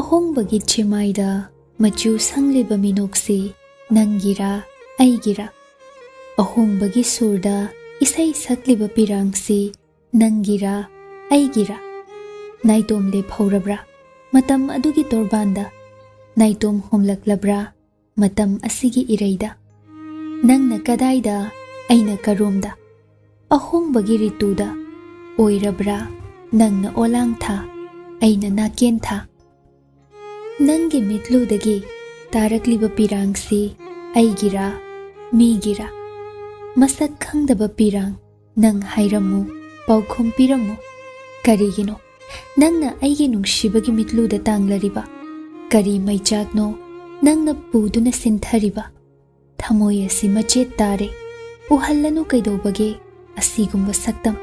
ꯑꯍꯣꯡꯕꯒꯤ ꯆꯤꯃꯥꯏꯗ ꯃꯆꯨ ꯁꯪꯂꯤꯕ ꯃꯤꯅꯣꯛꯁꯤ ꯅꯪꯒꯤꯔꯥ ꯑꯩꯒꯤꯔꯥ ꯑꯍꯣꯡꯕꯒꯤ ꯁꯨꯔꯗ ꯏꯁꯩ ꯁꯛꯂꯤꯕ ꯄꯤꯔꯥꯡꯁꯤ ꯅꯪꯒꯤꯔꯥ ꯑꯩꯒꯤꯔꯥ ꯅꯥꯏꯇꯣꯝ ꯂꯦꯞꯍꯧꯔꯕ꯭ꯔꯥ ꯃꯇꯝ ꯑꯗꯨꯒꯤ ꯇꯣꯔꯕꯥꯟꯗ ꯅꯥꯏꯇꯣꯝ ꯍꯣꯝꯂꯛꯂꯕ꯭ꯔꯥ ꯃꯇꯝ ꯑꯁꯤꯒꯤ ꯏꯔꯩꯗ ꯅꯪꯅ ꯀꯗꯥꯏꯗ ꯑꯩꯅ ꯀꯔꯣꯝꯗ ꯑꯍꯣꯡꯕꯒꯤ ꯔꯤꯇꯨꯗ ꯑꯣꯏꯔꯕ꯭ꯔꯥ ꯅꯪꯅ ꯑꯣꯂꯥꯡꯊꯥ ꯑꯩꯅ ꯅꯥꯀꯦꯟꯊꯥ ꯅꯪꯒꯤ ꯃꯤꯠꯂꯨꯗꯒꯤ ꯇꯥꯔꯛꯂꯤꯕ ꯄꯤꯔꯥꯡꯁꯤ ꯑꯩꯒꯤꯔꯥ ꯃꯤꯒꯤꯔꯥ ꯃꯁꯛ ꯈꯪꯗꯕ ꯄꯤꯔꯥꯡ ꯅꯪ ꯍꯥꯏꯔꯝꯃꯨ ꯄꯥꯎꯈꯨꯝ ꯄꯤꯔꯝꯃꯨ ꯀꯔꯤꯒꯤꯅꯣ ꯅꯪꯅ ꯑꯩꯒꯤ ꯅꯨꯡꯁꯤꯕꯒꯤ ꯃꯤꯠꯂꯨꯗ ꯇꯥꯡꯂꯔꯤꯕ ꯀꯔꯤ ꯃꯩꯆꯥꯛꯅꯣ ꯅꯪꯅ ꯄꯨꯗꯨꯅ ꯁꯤꯟꯊꯔꯤꯕ ꯊꯃꯣꯏ ꯑꯁꯤ ꯃꯆꯦꯠ ꯇꯥꯔꯦ ꯎꯍꯜꯂꯅꯨ ꯀꯩꯗꯧꯕꯒꯦ ꯑꯁꯤꯒꯨꯝꯕ ꯁꯛꯇꯝ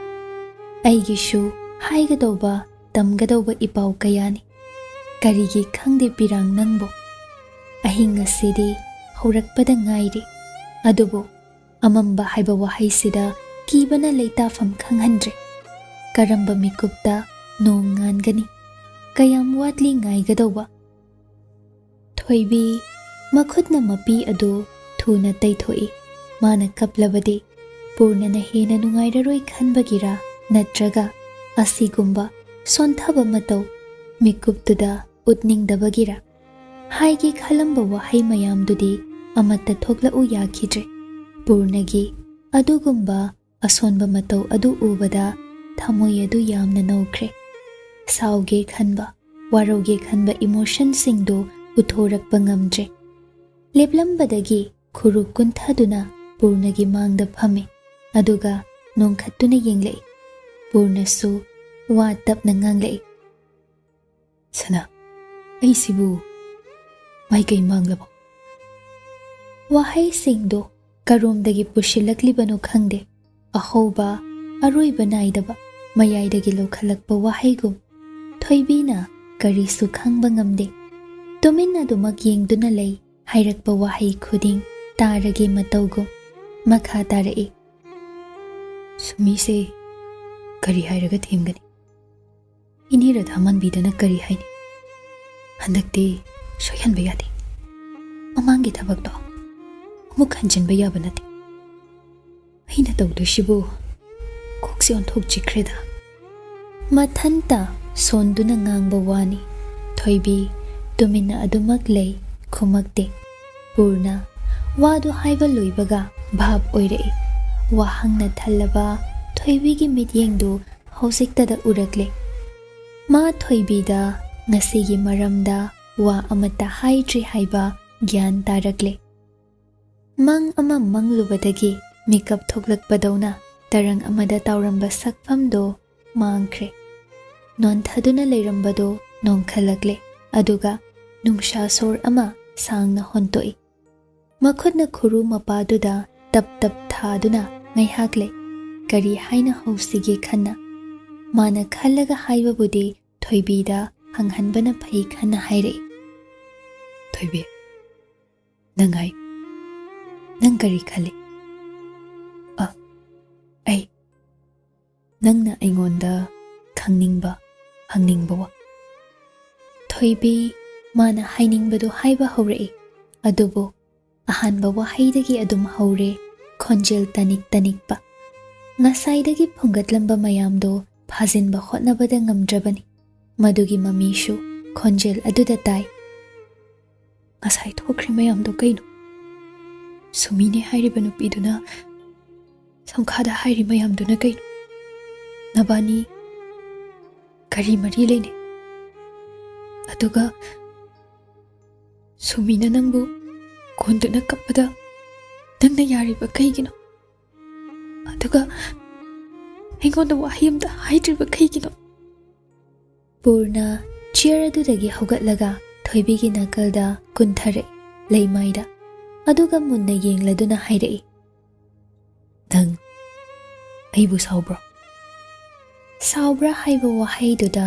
ꯑꯩꯒꯤꯁꯨ ꯍꯥꯏꯒꯗꯧꯕ ꯇꯝꯒꯗꯧꯕ ꯏꯄꯥꯎ ꯀꯌꯥꯅꯤ ꯀꯔꯤꯒꯤ ꯈꯪꯗꯦ ꯄꯤꯔꯥꯡ ꯅꯪꯕꯨ ꯑꯍꯤꯡ ꯑꯁꯤꯗꯤ ꯍꯧꯔꯛꯄꯗ ꯉꯥꯏꯔꯤ ꯑꯗꯨꯕꯨ ꯑꯃꯝꯕ ꯍꯥꯏꯕ ꯋꯥꯍꯩꯁꯤꯗ ꯀꯤꯕꯅ ꯂꯩꯇꯥꯐꯝ ꯈꯪꯍꯟꯗ꯭ꯔꯦ ꯀꯔꯝꯕ ꯃꯤꯀꯨꯞꯇ ꯅꯣꯡ ꯉꯥꯟꯒꯅꯤ ꯀꯌꯥꯝ ꯋꯥꯠꯂꯤ ꯉꯥꯏꯒꯗꯧꯕ ꯊꯣꯏꯕꯤ ꯃꯈꯨꯠꯅ ꯃꯄꯤ ꯑꯗꯨ ꯊꯨꯅ ꯇꯩꯊꯣꯛꯏ ꯃꯥꯅ ꯀꯞꯂꯕꯗꯤ ꯄꯨꯔꯅꯅ ꯍꯦꯟꯅ ꯅꯨꯡꯉꯥꯏꯔꯔꯣꯏ ꯈꯟꯕꯒꯤꯔꯥ ꯅꯠꯇ꯭ꯔꯒ ꯑꯁꯤꯒꯨꯝꯕ ꯁꯣꯟꯊꯕ ꯃꯇꯧ ꯃꯤꯀꯨꯞꯇꯨꯗ ꯎꯠꯅꯤꯡꯗꯕꯒꯤꯔꯥ ꯍꯥꯏꯒꯦ ꯈꯜꯂꯝꯕ ꯋꯥꯍꯩ ꯃꯌꯥꯝꯗꯨꯗꯤ ꯑꯃꯠꯇ ꯊꯣꯛꯂꯛꯎ ꯌꯥꯈꯤꯗ꯭ꯔꯦ ꯄꯨꯔꯅꯒꯤ ꯑꯗꯨꯒꯨꯝꯕ ꯑꯁꯣꯟꯕ ꯃꯇꯧ ꯑꯗꯨ ꯎꯕꯗ ꯊꯃꯣꯏ ꯑꯗꯨ ꯌꯥꯝꯅ ꯅꯧꯈ꯭ꯔꯦ ꯁꯥꯎꯒꯦ ꯈꯟꯕ ꯋꯥꯔꯧꯒꯦ ꯈꯟꯕ ꯏꯃꯣꯁꯟꯁꯤꯡꯗꯨ ꯎꯠꯊꯣꯔꯛꯄ ꯉꯝꯗ꯭ꯔꯦ ꯂꯦꯞꯂꯝꯕꯗꯒꯤ ꯈꯨꯔꯨ ꯀꯨꯟꯊꯗꯨꯅ ꯄꯨꯔꯅꯒꯤ ꯃꯥꯡꯗ ꯐꯝꯃꯤ ꯑꯗꯨꯒ ꯅꯣꯡꯈꯠꯇꯨꯅ ꯌꯦꯡꯂꯛꯏ ꯄꯨꯔꯅꯁꯨ ꯋꯥ ꯇꯞꯅ ꯉꯥꯡꯂꯛꯏ ꯁꯅꯥ ꯑꯩꯁꯤꯕꯨ ꯃꯥꯏꯀꯩ ꯃꯥꯡꯂꯕꯣ ꯋꯥꯍꯩꯁꯤꯡꯗꯨ ꯀꯔꯣꯝꯗꯒꯤ ꯄꯨꯁꯤꯜꯂꯛꯂꯤꯕꯅꯣ ꯈꯪꯗꯦ ꯑꯍꯧꯕ ꯑꯔꯣꯏꯕ ꯅꯥꯏꯗꯕ ꯃꯌꯥꯏꯗꯒꯤ ꯂꯧꯈꯠꯂꯛꯄ ꯋꯥꯍꯩꯒꯨꯝ ꯊꯣꯏꯕꯤꯅ ꯀꯔꯤꯁꯨ ꯈꯪꯕ ꯉꯝꯗꯦ ꯇꯨꯃꯤꯟꯅ ꯑꯗꯨꯃꯛ ꯌꯦꯡꯗꯨꯅ ꯂꯩ ꯍꯥꯏꯔꯛꯄ ꯋꯥꯍꯩ ꯈꯨꯗꯤꯡ ꯇꯥꯔꯒꯦ ꯃꯇꯧꯒꯨꯝ ꯃꯈꯥ ꯇꯥꯔꯛꯏ ꯁꯨꯃꯤꯁꯦ ꯀꯔꯤ ꯍꯥꯏꯔꯒ ꯊꯦꯝꯒꯅꯤ ꯏꯅꯦ ꯔꯥꯙꯥꯃꯟꯕꯤꯗꯅ ꯀꯔꯤ ꯍꯥꯏꯅꯤ ꯍꯟꯗꯛꯇꯤ ꯁꯣꯏꯍꯟꯕ ꯌꯥꯗꯦ ꯃꯃꯥꯡꯒꯤ ꯊꯕꯛꯇꯣ ꯑꯃꯨꯛ ꯍꯟꯖꯤꯟꯕ ꯌꯥꯕ ꯅꯠꯇꯦ ꯑꯩꯅ ꯇꯧꯗꯣꯏꯁꯤꯕꯨ ꯀꯣꯛꯁꯦ ꯑꯣꯟꯊꯣꯛꯆꯤꯛꯈ꯭ꯔꯦꯗ ꯃꯊꯟꯇ ꯁꯣꯟꯗꯨꯅ ꯉꯥꯡꯕ ꯋꯥꯅꯤ ꯊꯣꯏꯕꯤ ꯇꯨꯃꯤꯟꯅ ꯑꯗꯨꯃꯛ ꯂꯩ ꯈꯨꯃꯛꯇꯦ ꯄꯨꯔꯅ ꯋꯥꯗꯨ ꯍꯥꯏꯕ ꯂꯣꯏꯕꯒ ꯚꯥꯞ ꯑꯣꯏꯔꯛꯏ ꯋꯥꯍꯪꯅ ꯊꯜꯂꯕ ꯊꯣꯏꯕꯤꯒꯤ ꯃꯤꯠꯌꯦꯡꯗꯨ ꯍꯧꯖꯤꯛꯇꯗ ꯎꯔꯛꯂꯦ ꯃꯥ ꯊꯣꯏꯕꯤꯗ ꯉꯁꯤꯒꯤ ꯃꯔꯝꯗ ꯋꯥ ꯑꯃꯠꯇ ꯍꯥꯏꯗ꯭ꯔꯤ ꯍꯥꯏꯕ ꯒ꯭ꯌꯥꯟ ꯇꯥꯔꯛꯂꯦ ꯃꯪ ꯑꯃ ꯃꯪꯂꯨꯕꯗꯒꯤ ꯃꯤꯀꯞ ꯊꯣꯛꯂꯛꯄꯗꯧꯅ ꯇꯔꯪ ꯑꯃꯗ ꯇꯥꯎꯔꯝꯕ ꯁꯛꯐꯝꯗꯣ ꯃꯥꯡꯈ꯭ꯔꯦ ꯅꯣꯟꯊꯗꯨꯅ ꯂꯩꯔꯝꯕꯗꯣ ꯅꯣꯡꯈꯠꯂꯛꯂꯦ ꯑꯗꯨꯒ ꯅꯨꯡꯁꯥ ꯁꯣꯔ ꯑꯃ ꯁꯥꯡꯅ ꯍꯣꯟꯇꯣꯛꯏ ꯃꯈꯨꯠꯅ ꯈꯨꯔꯨ ꯃꯄꯥꯗꯨꯗ ꯇꯞ ꯇꯞ ꯊꯥꯗꯨꯅ ꯉꯥꯏꯍꯥꯛ ꯂꯩ ꯀꯔꯤ ꯍꯥꯏꯅ ꯍꯧꯁꯤꯒꯦ ꯈꯟꯅ ꯃꯥꯅ ꯈꯜꯂꯒ ꯍꯥꯏꯕꯕꯨꯗꯤ ꯊꯣꯏꯕꯤꯗ ꯍꯪꯍꯟꯕꯅ ꯐꯩ ꯈꯟꯅ ꯍꯥꯏꯔꯛꯏ ꯊꯣꯏꯕꯤ ꯅꯪ ꯍꯥꯏ ꯅꯪ ꯀꯔꯤ ꯈꯜꯂꯤ ꯑꯩ ꯅꯪꯅ ꯑꯩꯉꯣꯟꯗ ꯈꯪꯅꯤꯡꯕ ꯍꯪꯅꯤꯡꯕ ꯋꯥ ꯊꯣꯏꯕꯤ ꯃꯥꯅ ꯍꯥꯏꯅꯤꯡꯕꯗꯨ ꯍꯥꯏꯕ ꯍꯧꯔꯛꯏ ꯑꯗꯨꯕꯨ ꯑꯍꯥꯟꯕ ꯋꯥꯍꯩꯗꯒꯤ ꯑꯗꯨꯝ ꯍꯧꯔꯦ ꯈꯣꯟꯖꯦꯜ ꯇꯅꯤꯛ ꯇꯅꯤꯛꯄ ꯉꯁꯥꯏꯗꯒꯤ ꯐꯨꯡꯒꯠꯂꯝꯕ ꯃꯌꯥꯝꯗꯣ ꯐꯥꯖꯤꯟꯕ ꯍꯣꯠꯅꯕꯗ ꯉꯝꯗ꯭ꯔꯕꯅꯤ ꯃꯗꯨꯒꯤ ꯃꯃꯤꯁꯨ ꯈꯣꯟꯖꯦꯜ ꯑꯗꯨꯗ ꯇꯥꯏ ꯉꯁꯥꯏ ꯊꯣꯛꯈ꯭ꯔꯤ ꯃꯌꯥꯝꯗꯣ ꯀꯩꯅꯣ ꯁꯨꯃꯤꯅꯦ ꯍꯥꯏꯔꯤꯕ ꯅꯨꯄꯤꯗꯨꯅ ꯁꯝꯈꯥꯗ ꯍꯥꯏꯔꯤ ꯃꯌꯥꯝꯗꯨꯅ ꯀꯩꯅꯣ ꯅꯕꯥꯅꯤ ꯀꯔꯤ ꯃꯔꯤ ꯂꯩꯅꯩ ꯑꯗꯨꯒ ꯁꯨꯃꯤꯅ ꯅꯪꯕꯨ ꯀꯣꯟꯗꯨꯅ ꯀꯞꯄꯗ ꯅꯪꯅ ꯌꯥꯔꯤꯕ ꯀꯩꯒꯤꯅꯣ ꯑꯗꯨꯒ ꯑꯩꯉꯣꯟꯗ ꯋꯥꯍꯩ ꯑꯃꯇ ꯍꯥꯏꯗ꯭ꯔꯤꯕ ꯀꯩꯒꯤꯅꯣ ꯄꯨꯔꯅ ꯆꯤꯌꯔ ꯑꯗꯨꯗꯒꯤ ꯍꯧꯒꯠꯂꯒ ꯊꯣꯏꯕꯤꯒꯤ ꯅꯥꯀꯜꯗ ꯀꯨꯟꯊꯔꯛꯏ ꯂꯩꯃꯥꯏꯗ ꯑꯗꯨꯒ ꯃꯨꯟꯅ ꯌꯦꯡꯂꯗꯨꯅ ꯍꯥꯏꯔꯛꯏ ꯅꯪ ꯑꯩꯕꯨ ꯁꯥꯎꯕ꯭ꯔꯣ ꯁꯥꯎꯕ꯭ꯔꯥ ꯍꯥꯏꯕ ꯋꯥꯍꯩꯗꯨꯗ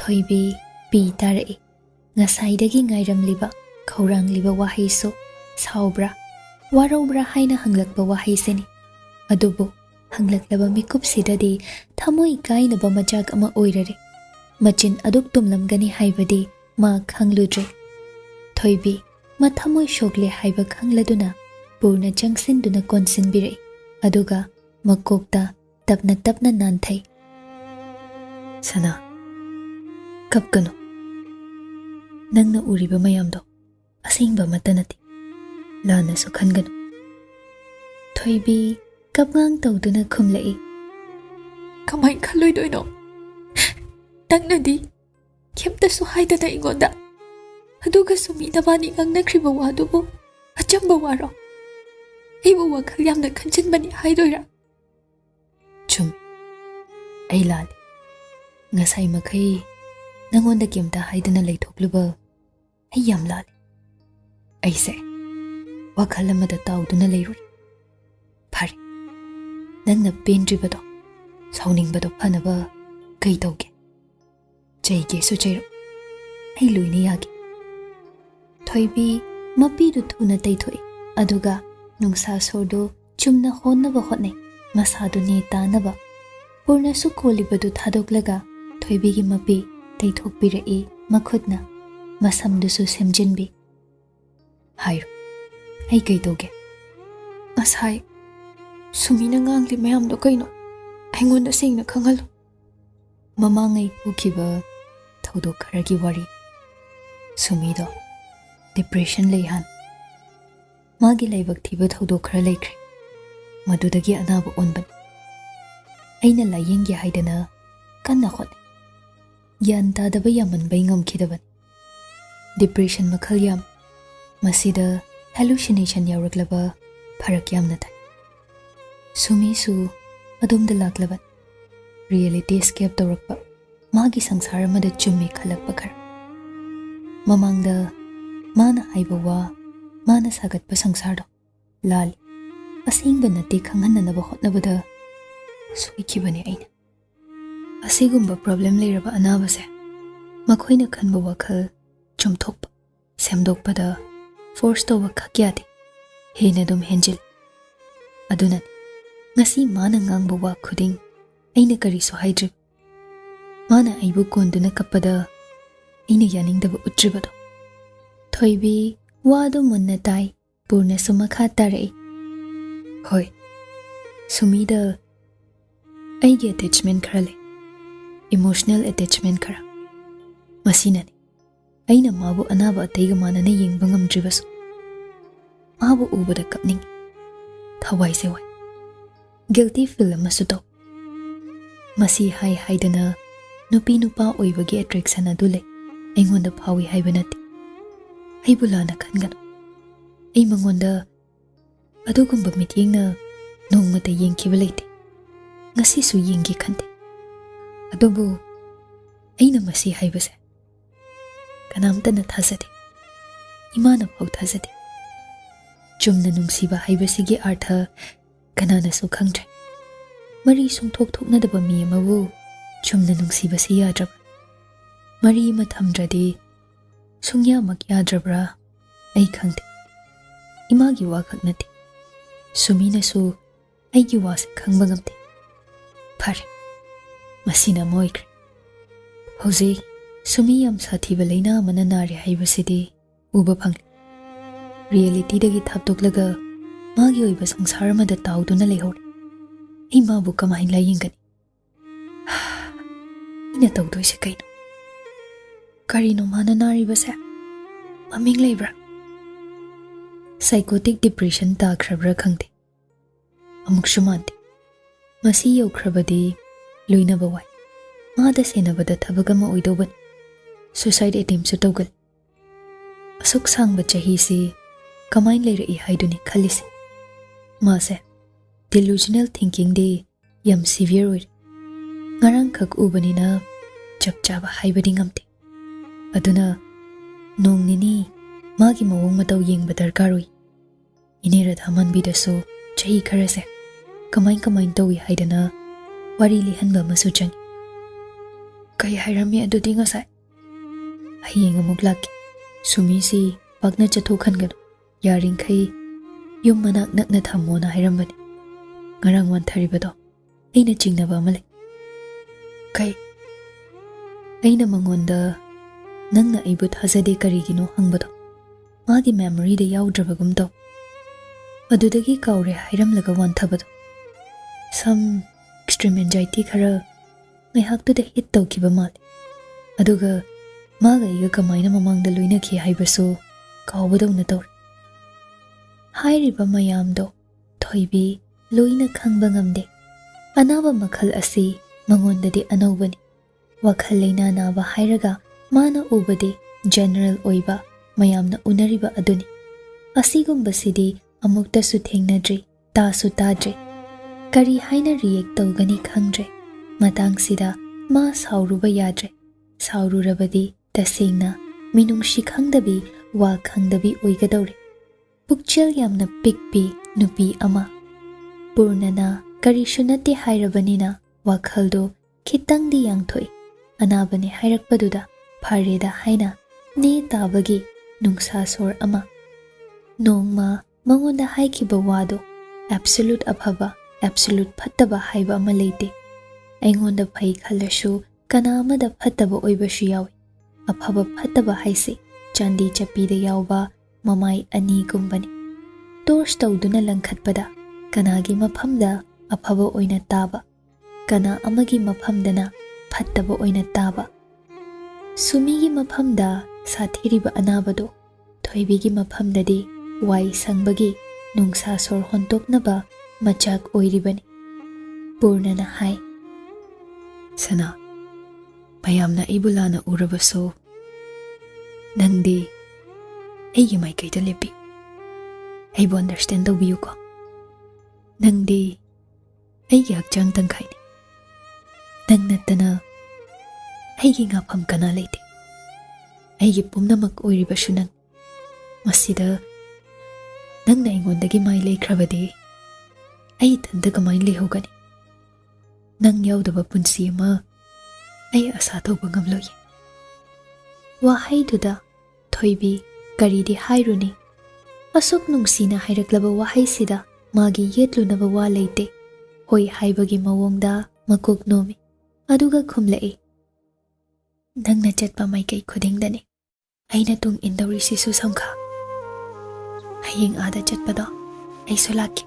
ꯊꯣꯏꯕꯤ ꯄꯤ ꯇꯥꯔꯛꯏ ꯉꯁꯥꯏꯗꯒꯤ ꯉꯥꯏꯔꯝꯂꯤꯕ ꯈꯧꯔꯥꯡꯂꯤꯕ ꯋꯥꯍꯩꯁꯨ ꯁꯥꯎꯕ꯭ꯔꯥ ꯋꯥꯔꯧꯕ꯭ꯔꯥ ꯍꯥꯏꯅ ꯍꯪꯂꯛꯄ ꯋꯥꯍꯩꯁꯤꯅꯤ ꯑꯗꯨꯕꯨ ꯍꯪꯂꯛꯂꯕ ꯃꯤꯀꯨꯞꯁꯤꯗꯗꯤ ꯊꯃꯣꯏ ꯀꯥꯏꯅꯕ ꯃꯆꯥꯛ ꯑꯃ ꯑꯣꯏꯔꯔꯦ ꯃꯆꯤꯟ ꯑꯗꯨꯛ ꯇꯨꯝꯂꯝꯒꯅꯤ ꯍꯥꯏꯕꯗꯤ मा खंगलुद्रे थोइबी मथमोय शोगले हाइबा खंगलदुना पूर्ण जंगसिनदुना कोनसिनबिरे अदुगा मकोकता तपना तपना नानथै सना कपकनो नंगना उरिबा मयामदो असिंगबा मतनति लानसु खनगनो थोइबी कपगांग तौदुना खुमलई कमाई खलोइदोइनो नंगनदी केमतसु हाइदना इंगोंदा अदुगा Sumi नबानी ngangnakriba wadubu achamba waro eibu wakhal yamna khanjinbani haidoira chum ai lal ngasai makhai nangonda kemta haidana leithokluba ai yam lal ai se wakhal amada tauduna leirui phari nangna pendribado sauningbado phanaba kai tauge jaige su jairo ai luini yagi Thoibi मपीदु थुना तैथोइ अदुगा नुंसा सोरदो चुमना होनबा होने मसादु ने तानबा पूर्णसु कोलिबदु थादोकलगा थोइबीगी मपी तैथोकबिरई मखुदना मसमदुसु सेमजिनबी हाइरो ai kai toge asai sumina ngangli mayamdo kaino aingonda singna khangalo mamangai pukiba thoudok kharagi wari sumido depression leihan magi laibak thiba thoudok khara leikre madudagi anaba onban aina layengge haidana kanna khot yan ta daba yaman baingam khidaban depression makhal yam masida hallucination yawraklaba pharak yamna thai sumi su adumda laklaban reality escape tawrakpa magi sangsara mada chummi khalakpa khar mamangda mana haibawa mana sagatpa sangsardo lal asingba nate khanghanna ba hotnabada suikibani aina asigumba problem leiraba anabase makhoina khanba wakhal chumthokpa semdokpada force to wakhakyade hena dum henjil aduna ngasi mana ngangba wa khuding aina kari so haidri mana aibu konduna kapada aina yaningdaba utribado thoibi wadu munna tai purna sumakha tare hoi sumida aige attachment kharale emotional attachment khara masina aina mabu anaba ataiga manana yengba ngamdribasu mabu ubada kapning thawai se wai guilty feel amasu to masi hai haidana nupi nupa oibagi attraction adu le aingonda phawi haibanati ai bulana khangano ai mangonda adugumba mityengna nongmata yengkiba leite ngasi su yengi khante adubu aina masi haibase kanamtana thazade imana phau thazade chumna nungsiba haibasigi artha kanana su khangtre mari sungthok thokna daba mi amabu chumna nungsiba si yadraba mari ma thamdradi sungya mak yadrabra ai khangte imagi wa khagnati sumina su aigi wa se khangba ngamte phare masina moikre hoje sumi yam sathiba leina mana nari haibasidi uba phang reality dagi thaptoklaga magi oiba sangsar mada tauduna lehor ima bu kamain la yingani ina tawdoi se kaino karino mana nari basa maming lebra psychotic depression ta khrabra khangte amuk shumante masi yokhrabadi loina bawai mada senabada thabagama oidoban suicide attempt su tawgal asuk sangba chahi si kamain leira haiduni khalisi mase delusional thinking de yam severe oir ngarang khak ubanina chapchaba haibadi ngamte aduna nongnini magi mawong mataw yengba darkaroi inera dhaman bidaso chahi kharase kamain tawi haidana wari lihanba masu chang kai hairami adudi ngasai hayeng amuk laki sumi si pakna chatho khangado yaring khai yum manak nakna thammona hairambani ngarang wan tharibado aina chingnaba amale kai aina mangonda ꯅꯪꯅ ꯑꯩꯕꯨ ꯊꯥꯖꯗꯦ ꯀꯔꯤꯒꯤꯅꯣ ꯍꯪꯕꯗꯣ ꯃꯥꯒꯤ ꯃꯦꯃꯣꯔꯤꯗ ꯌꯥꯎꯗ꯭ꯔꯕꯒꯨꯝ ꯇꯧ ꯑꯗꯨꯗꯒꯤ ꯀꯥꯎꯔꯦ ꯍꯥꯏꯔꯝꯂꯒ ꯋꯥꯟꯊꯕꯗꯣ ꯁꯝ extreme anxiety ꯈꯔ ꯉꯥꯏꯍꯥꯛꯇꯨꯗ ꯍꯤꯠ ꯇꯧꯈꯤꯕ ꯃꯥꯜꯂꯦ ꯑꯗꯨꯒ ꯃꯥꯒ ꯑꯩꯒ ꯀꯃꯥꯏꯅ ꯃꯃꯥꯡꯗ ꯂꯣꯏꯅꯈꯤ ꯍꯥꯏꯕꯁꯨ ꯀꯥꯎꯕꯗꯧꯅ ꯇꯧꯔꯦ ꯍꯥꯏꯔꯤꯕ ꯃꯌꯥꯝꯗꯣ ꯊꯣꯏꯕꯤ ꯂꯣꯏꯅ ꯈꯪꯕ ꯉꯝꯗꯦ ꯑꯅꯥꯕ ꯃꯈꯜ ꯑꯁꯤ ꯃꯉꯣꯟꯗꯗꯤ ꯑꯅꯧꯕꯅꯤ ꯋꯥꯈꯜ ꯂꯩꯅꯥ ꯅꯥꯕ ꯍꯥꯏꯔꯒ ꯃꯥꯅ ꯎꯕꯗꯤ ꯖꯦꯅꯔꯦꯜ ꯑꯣꯏꯕ ꯃꯌꯥꯝꯅ ꯎꯅꯔꯤꯕ ꯑꯗꯨꯅꯤ ꯑꯁꯤꯒꯨꯝꯕꯁꯤꯗꯤ ꯑꯃꯨꯛꯇꯁꯨ ꯊꯦꯡꯅꯗ꯭ꯔꯤ ꯇꯥꯁꯨ ꯇꯥꯗ꯭ꯔꯤ ꯀꯔꯤ ꯍꯥꯏꯅ ꯔꯤꯌꯦꯛ ꯇꯧꯒꯅꯤ ꯈꯪꯗ꯭ꯔꯦ ꯃꯇꯥꯡꯁꯤꯗ ꯃꯥ ꯁꯥꯎꯔꯨꯕ ꯌꯥꯗ꯭ꯔꯦ ꯁꯥꯎꯔꯨꯔꯕꯗꯤ ꯇꯁꯦꯡꯅ ꯃꯤꯅꯨꯡꯁꯤ ꯈꯪꯗꯕꯤ ꯋꯥ ꯈꯪꯗꯕꯤ ꯑꯣꯏꯒꯗꯧꯔꯦ ꯄꯨꯛꯆꯦꯜ ꯌꯥꯝꯅ ꯄꯤꯛꯄꯤ ꯅꯨꯄꯤ ꯑꯃ ꯄꯨꯔꯅꯅ ꯀꯔꯤꯁꯨ ꯅꯠꯇꯦ ꯍꯥꯏꯔꯕꯅꯤꯅ ꯋꯥꯈꯜꯗꯣ ꯈꯤꯇꯪꯗꯤ ꯌꯥꯡꯊꯣꯛꯏ ꯑꯅꯥꯕꯅꯦ ꯍꯥꯏꯔꯛꯄꯗꯨꯗ ꯐꯔꯦꯗ ꯍꯥꯏꯅ ꯅꯦ ꯇꯥꯕꯒꯤ ꯅꯨꯡꯁꯥ ꯁꯣꯔ ꯑꯃ ꯅꯣꯡꯃ ꯃꯉꯣꯟꯗ ꯍꯥꯏꯈꯤꯕ ꯋꯥꯗꯣ ꯑꯦꯕꯁꯣꯂꯨꯠ ꯑꯐꯕ ꯑꯦꯕꯁꯣꯂꯨꯠ ꯐꯠꯇꯕ ꯍꯥꯏꯕ ꯑꯃ ꯂꯩꯇꯦ ꯑꯩꯉꯣꯟꯗ ꯐꯩ ꯈꯜꯂꯁꯨ ꯀꯅꯥ ꯑꯃꯗ ꯐꯠꯇꯕ ꯑꯣꯏꯕꯁꯨ ꯌꯥꯎꯏ ꯑꯐꯕ ꯐꯠꯇꯕ ꯍꯥꯏꯁꯦ ꯆꯥꯟꯗꯤ ꯆꯞꯄꯤꯗ ꯌꯥꯎꯕ ꯃꯃꯥꯏ ꯑꯅꯤꯒꯨꯝꯕꯅꯤ ꯇꯣꯔꯆ ꯇꯧꯗꯨꯅ ꯂꯪꯈꯠꯄꯗ ꯀꯅꯥꯒꯤ ꯃꯐꯝꯗ ꯑꯐꯕ ꯑꯣꯏꯅ ꯇꯥꯕ ꯀꯅꯥ ꯑꯃꯒꯤ ꯃꯐꯝꯗꯅ ꯐꯠꯇꯕ ꯑꯣꯏꯅ ꯇꯥꯕ ꯁꯨꯃꯤꯒꯤ ꯃꯐꯝꯗ ꯁꯥꯊꯤꯔꯤꯕ ꯑꯅꯥꯕꯗꯣ ꯊꯣꯏꯕꯤꯒꯤ ꯃꯐꯝꯗꯗꯤ ꯋꯥꯏ ꯁꯪꯕꯒꯤ ꯅꯨꯡꯁꯥ ꯁꯣꯔ ꯍꯣꯟꯇꯣꯛꯅꯕ ꯃꯆꯥꯛ ꯑꯣꯏꯔꯤꯕꯅꯤ ꯄꯨꯔꯅꯅ ꯍꯥꯏ ꯁꯅꯥ ꯃꯌꯥꯝꯅ ꯑꯩꯕꯨ ꯂꯥꯟꯅ ꯎꯔꯕꯁꯨ ꯅꯪꯗꯤ ꯑꯩꯒꯤ ꯃꯥꯏꯀꯩꯗ ꯂꯦꯞꯄꯤ ꯑꯩꯕꯨ ꯑꯟꯗꯔꯁꯇꯦꯟ ꯇꯧꯕꯤꯌꯨꯀꯣ ꯅꯪꯗꯤ ꯑꯩꯒꯤ ꯍꯛꯆꯥꯡ ꯇꯪꯈꯥꯏꯅꯤ ꯅꯪ ꯅꯠꯇꯅ ꯑꯩꯒꯤ ꯉꯥꯐꯝ ꯀꯅꯥ ꯂꯩꯇꯦ ꯑꯩꯒꯤ ꯄꯨꯝꯅꯃꯛ ꯑꯣꯏꯔꯤꯕꯁꯨ ꯅꯪ ꯃꯁꯤꯗ ꯅꯪꯅ ꯑꯩꯉꯣꯟꯗꯒꯤ ꯃꯥꯏ ꯂꯩꯈ꯭ꯔꯕꯗꯤ ꯑꯩ ꯏꯊꯟꯇ ꯀꯃꯥꯏꯅ ꯂꯩꯍꯧꯒꯅꯤ ꯅꯪ ꯌꯥꯎꯗꯕ ꯄꯨꯟꯁꯤ ꯑꯃ ꯑꯩ ꯑꯁꯥ ꯇꯧꯕ ꯉꯝꯂꯣꯏ ꯋꯥꯍꯩꯗꯨꯗ ꯊꯣꯏꯕꯤ ꯀꯔꯤꯗꯤ ꯍꯥꯏꯔꯨꯅꯤ ꯑꯁꯨꯛ ꯅꯨꯡꯁꯤꯅ ꯍꯥꯏꯔꯛꯂꯕ ꯋꯥꯍꯩꯁꯤꯗ ꯃꯥꯒꯤ ꯌꯦꯠꯂꯨꯅꯕ ꯋꯥ ꯂꯩꯇꯦ ꯍꯣꯏ ꯍꯥꯏꯕꯒꯤ ꯃꯑꯣꯡꯗ ꯃꯀꯣꯛ ꯅꯣꯝꯃꯤ ꯑꯗꯨꯒ ꯈꯨꯝꯂꯛꯏ ꯅꯪꯅ ꯆꯠꯄ ꯃꯥꯏꯀꯩ ꯈꯨꯗꯤꯡꯗꯅꯤ ꯑꯩꯅ ꯇꯨꯡ ꯏꯟꯗꯧꯔꯤꯁꯤꯁꯨ ꯁꯝꯈꯥ ꯍꯌꯦꯡ ꯑꯥꯗ ꯆꯠꯄꯗꯣ ꯑꯩꯁꯨ ꯂꯥꯛꯀꯦ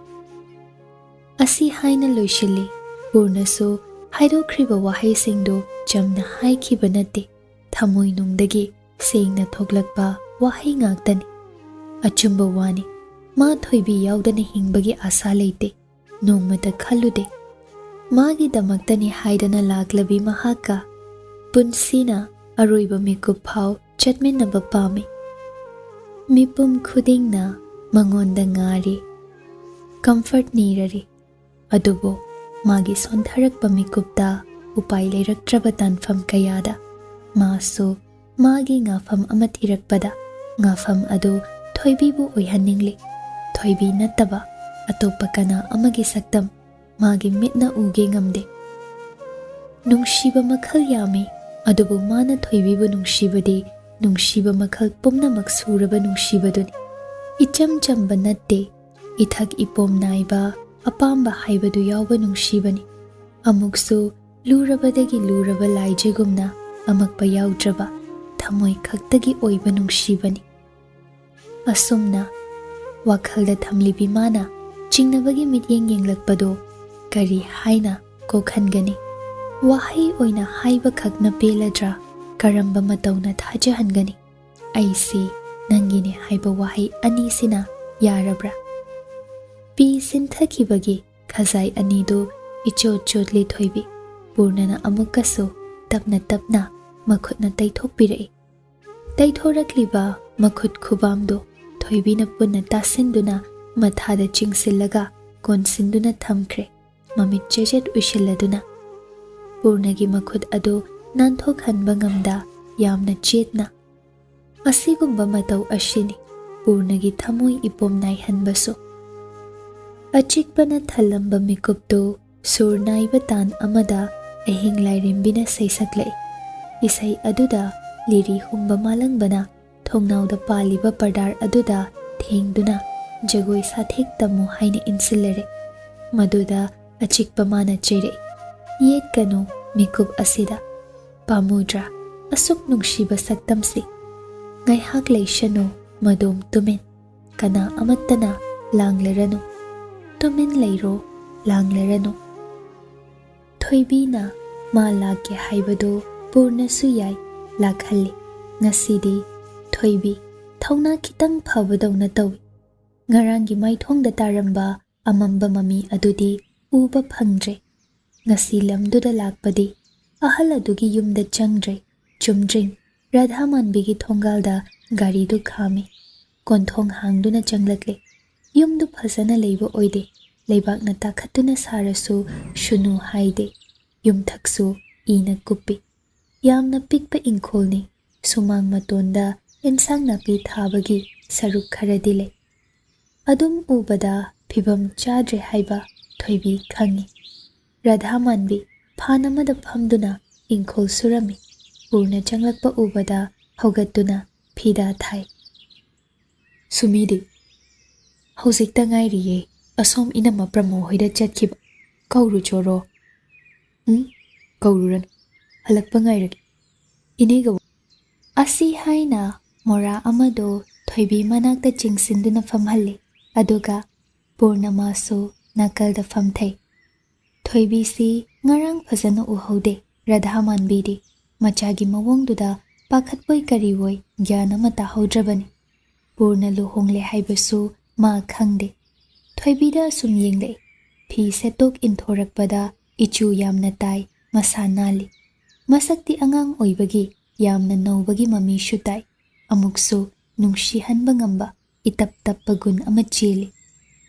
ꯑꯁꯤ ꯍꯥꯏꯅ ꯂꯣꯏꯁꯤꯜꯂꯤ ꯄꯨꯔꯅꯁꯨ ꯍꯥꯏꯗꯣꯛꯈ꯭ꯔꯤꯕ ꯋꯥꯍꯩꯁꯤꯡꯗꯨ ꯆꯝꯅ ꯍꯥꯏꯈꯤꯕ ꯅꯠꯇꯦ ꯊꯃꯣꯏꯅꯨꯡꯗꯒꯤ ꯁꯦꯡꯅ ꯊꯣꯛꯂꯛꯄ ꯋꯥꯍꯩ ꯉꯥꯛꯇꯅꯤ ꯑꯆꯨꯝꯕ ꯋꯥꯅꯤ ꯃꯥ ꯊꯣꯏꯕꯤ ꯌꯥꯎꯗꯅ ꯍꯤꯡꯕꯒꯤ ꯑꯁꯥ ꯂꯩꯇꯦ ꯅꯣꯡꯃꯇ ꯈꯜꯂꯨꯗꯦ ꯃꯥꯒꯤꯗꯃꯛꯇꯅꯤ ꯍꯥꯏꯗꯅ ꯂꯥꯛꯂꯕꯤ ꯃꯍꯥꯛꯀ ꯄꯨꯟꯁꯤꯅ ꯑꯔꯣꯏꯕ ꯃꯤꯀꯨꯞ ꯐꯥꯎ ꯆꯠꯃꯤꯟꯅꯕ ꯄꯥꯝꯃꯤ ꯃꯤꯄꯨꯝ ꯈꯨꯗꯤꯡꯅ ꯃꯉꯣꯟꯗ ꯉꯥꯔꯤ ꯀꯝꯐꯔꯠ ꯅꯤꯔꯔꯤ ꯑꯗꯨꯕꯨ ꯃꯥꯒꯤ ꯁꯣꯟꯊꯔꯛꯄ ꯃꯤꯀꯨꯞꯇ ꯎꯄꯥꯏ ꯂꯩꯔꯛꯇ꯭ꯔꯕ ꯇꯥꯟꯐꯝ ꯀꯌꯥꯗ ꯃꯥꯁꯨ ꯃꯥꯒꯤ ꯉꯥꯐꯝ ꯑꯃ ꯊꯤꯔꯛꯄꯗ ꯉꯥꯐꯝ ꯑꯗꯨ ꯊꯣꯏꯕꯤꯕꯨ ꯑꯣꯏꯍꯟꯅꯤꯡꯂꯤ ꯊꯣꯏꯕꯤ ꯅꯠꯇꯕ ꯑꯇꯣꯞꯄ ꯀꯅꯥ ꯑꯃꯒꯤ ꯁꯛꯇꯝ ꯃꯥꯒꯤ ꯃꯤꯠꯅ ꯎꯒꯦ ꯉꯝꯗꯦ ꯅꯨꯡꯁꯤꯕ ꯃꯈꯜ ꯌꯥꯝꯃꯤ ꯑꯗꯨꯕꯨ ꯃꯥꯅ ꯊꯣꯏꯕꯤꯕꯨ ꯅꯨꯡꯁꯤꯕꯗꯤ ꯅꯨꯡꯁꯤꯕ ꯃꯈꯜ ꯄꯨꯝꯅꯃꯛ ꯁꯨꯔꯕ ꯅꯨꯡꯁꯤꯕꯗꯨꯅꯤ ꯏꯆꯝ ꯆꯝꯕ ꯅꯠꯇꯦ ꯏꯊꯛ ꯏꯄꯣꯝ ナꯏꯕ ꯑꯄꯥꯝꯕ ꯍꯥꯏꯕꯗꯨ ꯌꯥꯎꯕ ꯅꯨꯡꯁꯤꯕꯅꯤ ꯑꯃꯨꯛꯁꯨ ꯂꯨꯔꯕꯗꯒꯤ ꯂꯨꯔꯕ ꯂꯥꯏꯖꯒꯨꯝꯅ ꯑꯃꯛꯄ ꯌꯥꯎꯗ꯭ꯔꯕ ꯊꯃꯣꯏ ꯈꯛꯇꯒꯤ ꯑꯣꯏꯕ ꯅꯨꯡꯁꯤꯕꯅꯤ ꯑꯁꯨꯝꯅ ꯋꯥꯈꯜꯗ ꯊꯝꯂꯤꯕꯤ ꯃꯥꯅ ꯆꯤꯡꯅꯕꯒꯤ ꯃꯤꯠꯌꯦꯡ ꯌꯦꯡꯂꯛꯄꯗꯣ ꯀꯔꯤ ꯍꯥꯏꯅ ꯀꯣꯛꯍꯟꯒꯅꯤ ꯋꯥꯍꯩ ꯑꯣꯏꯅ ꯍꯥꯏꯕ ꯈꯛꯅ ꯄꯦꯜꯂꯗ꯭ꯔꯥ ꯀꯔꯝꯕ ꯃꯇꯧꯅ ꯊꯥꯖꯍꯟꯒꯅꯤ ꯑꯩꯁꯤ ꯅꯪꯒꯤꯅꯦ ꯍꯥꯏꯕ ꯋꯥꯍꯩ ꯑꯅꯤꯁꯤꯅ ꯌꯥꯔꯕ꯭ꯔꯥ ꯄꯤ ꯁꯤꯟꯊꯈꯤꯕꯒꯤ ꯈꯖꯥꯏ ꯑꯅꯤꯗꯨ ꯏꯆꯣꯠ ꯆꯣꯠꯂꯤ ꯊꯣꯏꯕꯤ ꯄꯨꯔꯅꯅ ꯑꯃꯨꯛꯀꯁꯨ ꯇꯞꯅ ꯇꯞꯅ ꯃꯈꯨꯠꯅ ꯇꯩꯊꯣꯛꯄꯤꯔꯛꯏ ꯇꯩꯊꯣꯔꯛꯂꯤꯕ ꯃꯈꯨꯠ ꯈꯨꯕꯥꯝꯗꯣ ꯊꯣꯏꯕꯤꯅ ꯄꯨꯟꯅ ꯇꯥꯁꯤꯟꯗꯨꯅ ꯃꯊꯥꯗ ꯆꯤꯡꯁꯤꯜꯂꯒ ꯀꯣꯟꯁꯤꯟꯗꯨꯅ ꯊꯝꯈ꯭ꯔꯦ ꯃꯃꯤꯠ ꯆꯦꯖꯦꯠ ꯎꯏꯁꯤꯜꯂꯗꯨꯅ ꯄꯨꯔꯅꯒꯤ ꯃꯈꯨꯠ ꯑꯗꯨ ꯅꯥꯟꯊꯣꯛꯍꯟꯕ ꯉꯝꯗ ꯌꯥꯝꯅ ꯆꯦꯠꯅ ꯑꯁꯤꯒꯨꯝꯕ ꯃꯇꯧ ꯑꯁꯤꯅꯤ ꯄꯨꯔꯅꯒꯤ ꯊꯃꯣꯏ ꯏꯄꯣꯝ ꯅꯥꯏꯍꯟꯕꯁꯨ ꯑꯆꯤꯛꯄꯅ ꯊꯜꯂꯝꯕ ꯃꯤꯀꯨꯞꯇꯨ ꯁꯨꯔ ꯅꯥꯏꯕ ꯇꯥꯟ ꯑꯃꯗ ꯑꯍꯤꯡ ꯂꯥꯏꯔꯦꯝꯕꯤꯅ ꯁꯩꯁꯛꯂꯛꯏ ꯏꯁꯩ ꯑꯗꯨꯗ ꯂꯤꯔꯤ ꯍꯨꯝꯕ ꯃꯥꯂꯪꯕꯅ ꯊꯣꯡꯅꯥꯎꯗ ꯄꯥꯜꯂꯤꯕ ꯄꯔꯗꯥꯔ ꯑꯗꯨꯗ ꯊꯦꯡꯗꯨꯅ ꯖꯒꯣꯏ ꯁꯥꯊꯦꯛ ꯇꯝꯃꯨ ꯍꯥꯏꯅ ꯏꯟꯁꯤꯜꯂꯔꯦ ꯃꯗꯨꯗ ꯑꯆꯤꯛꯄ ꯃꯥꯅ ꯆꯩꯔꯛꯏ ꯌꯦꯠꯀꯅꯨ ꯃꯤꯀꯨꯞ ꯑꯁꯤꯗ ꯄꯥꯝꯃꯨꯗ꯭ꯔꯥ asuk nungsiba saktamsi ngaihak leishano madom tumin kana amattana langlerano tumin leiro langlerano thoibina ma lagge haibado purna su yai lakhalli ngasidi thoibi thauna khitang phabadawna tawi ngarangi maithongda taramba amamba mami adudi uba phangdre ngasi lamduda lakpadi ahal adugi yumda changdre chumdring radha manbigi thongalda gari du khami konthong hangduna changlakle yumdu phasana leiba oide leibakna takhatuna sarasu shunu haide yumthaksu ina kupi yamna pikpa ingkholni sumang matonda ensang napi thabagi saruk kharadi le adum ubada phibam chadre haiba thoibi khangi radha manbi phanamada phamduna ingkhol surami purna changlakpa ubada hogatuna phida thai sumidi hojikta ngairiye asom inama pramo hoida chatkiba kauru choro kaururan halakpa ngairagi inega asi haina mora amado thoibi manakta chingsinduna famhalli aduga purna maso nakalda famthai thoibi si ngarang phajana uhaude radha manbidi machagi mawongduda pakhatpoi kariwoi gyana mata haudrabani purna luhongle haibasu ma khangde thoibida sum yengle phi setok inthorakpada ichu yamna tai masanali masakti angang oibagi yamna nowbagi mami shutai amuksu nungshi hanba ngamba itap tappagun ama cheli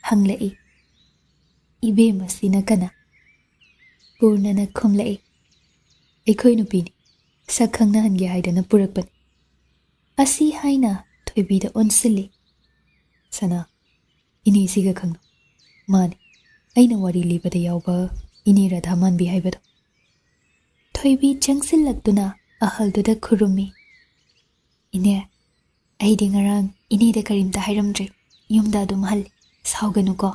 hanglai ibe masina kana purna na khomlai ekhoi nupini sakhangna hange haidana purakpan asi haina thoibida onsili sana ini siga khangno mani aina wari libada yawba ini radha manbi haibado thoibi changsil laktuna ahalduda khurumi ine aidi ngarang ini de karimta hairamdre yumda dum hal sauganu ko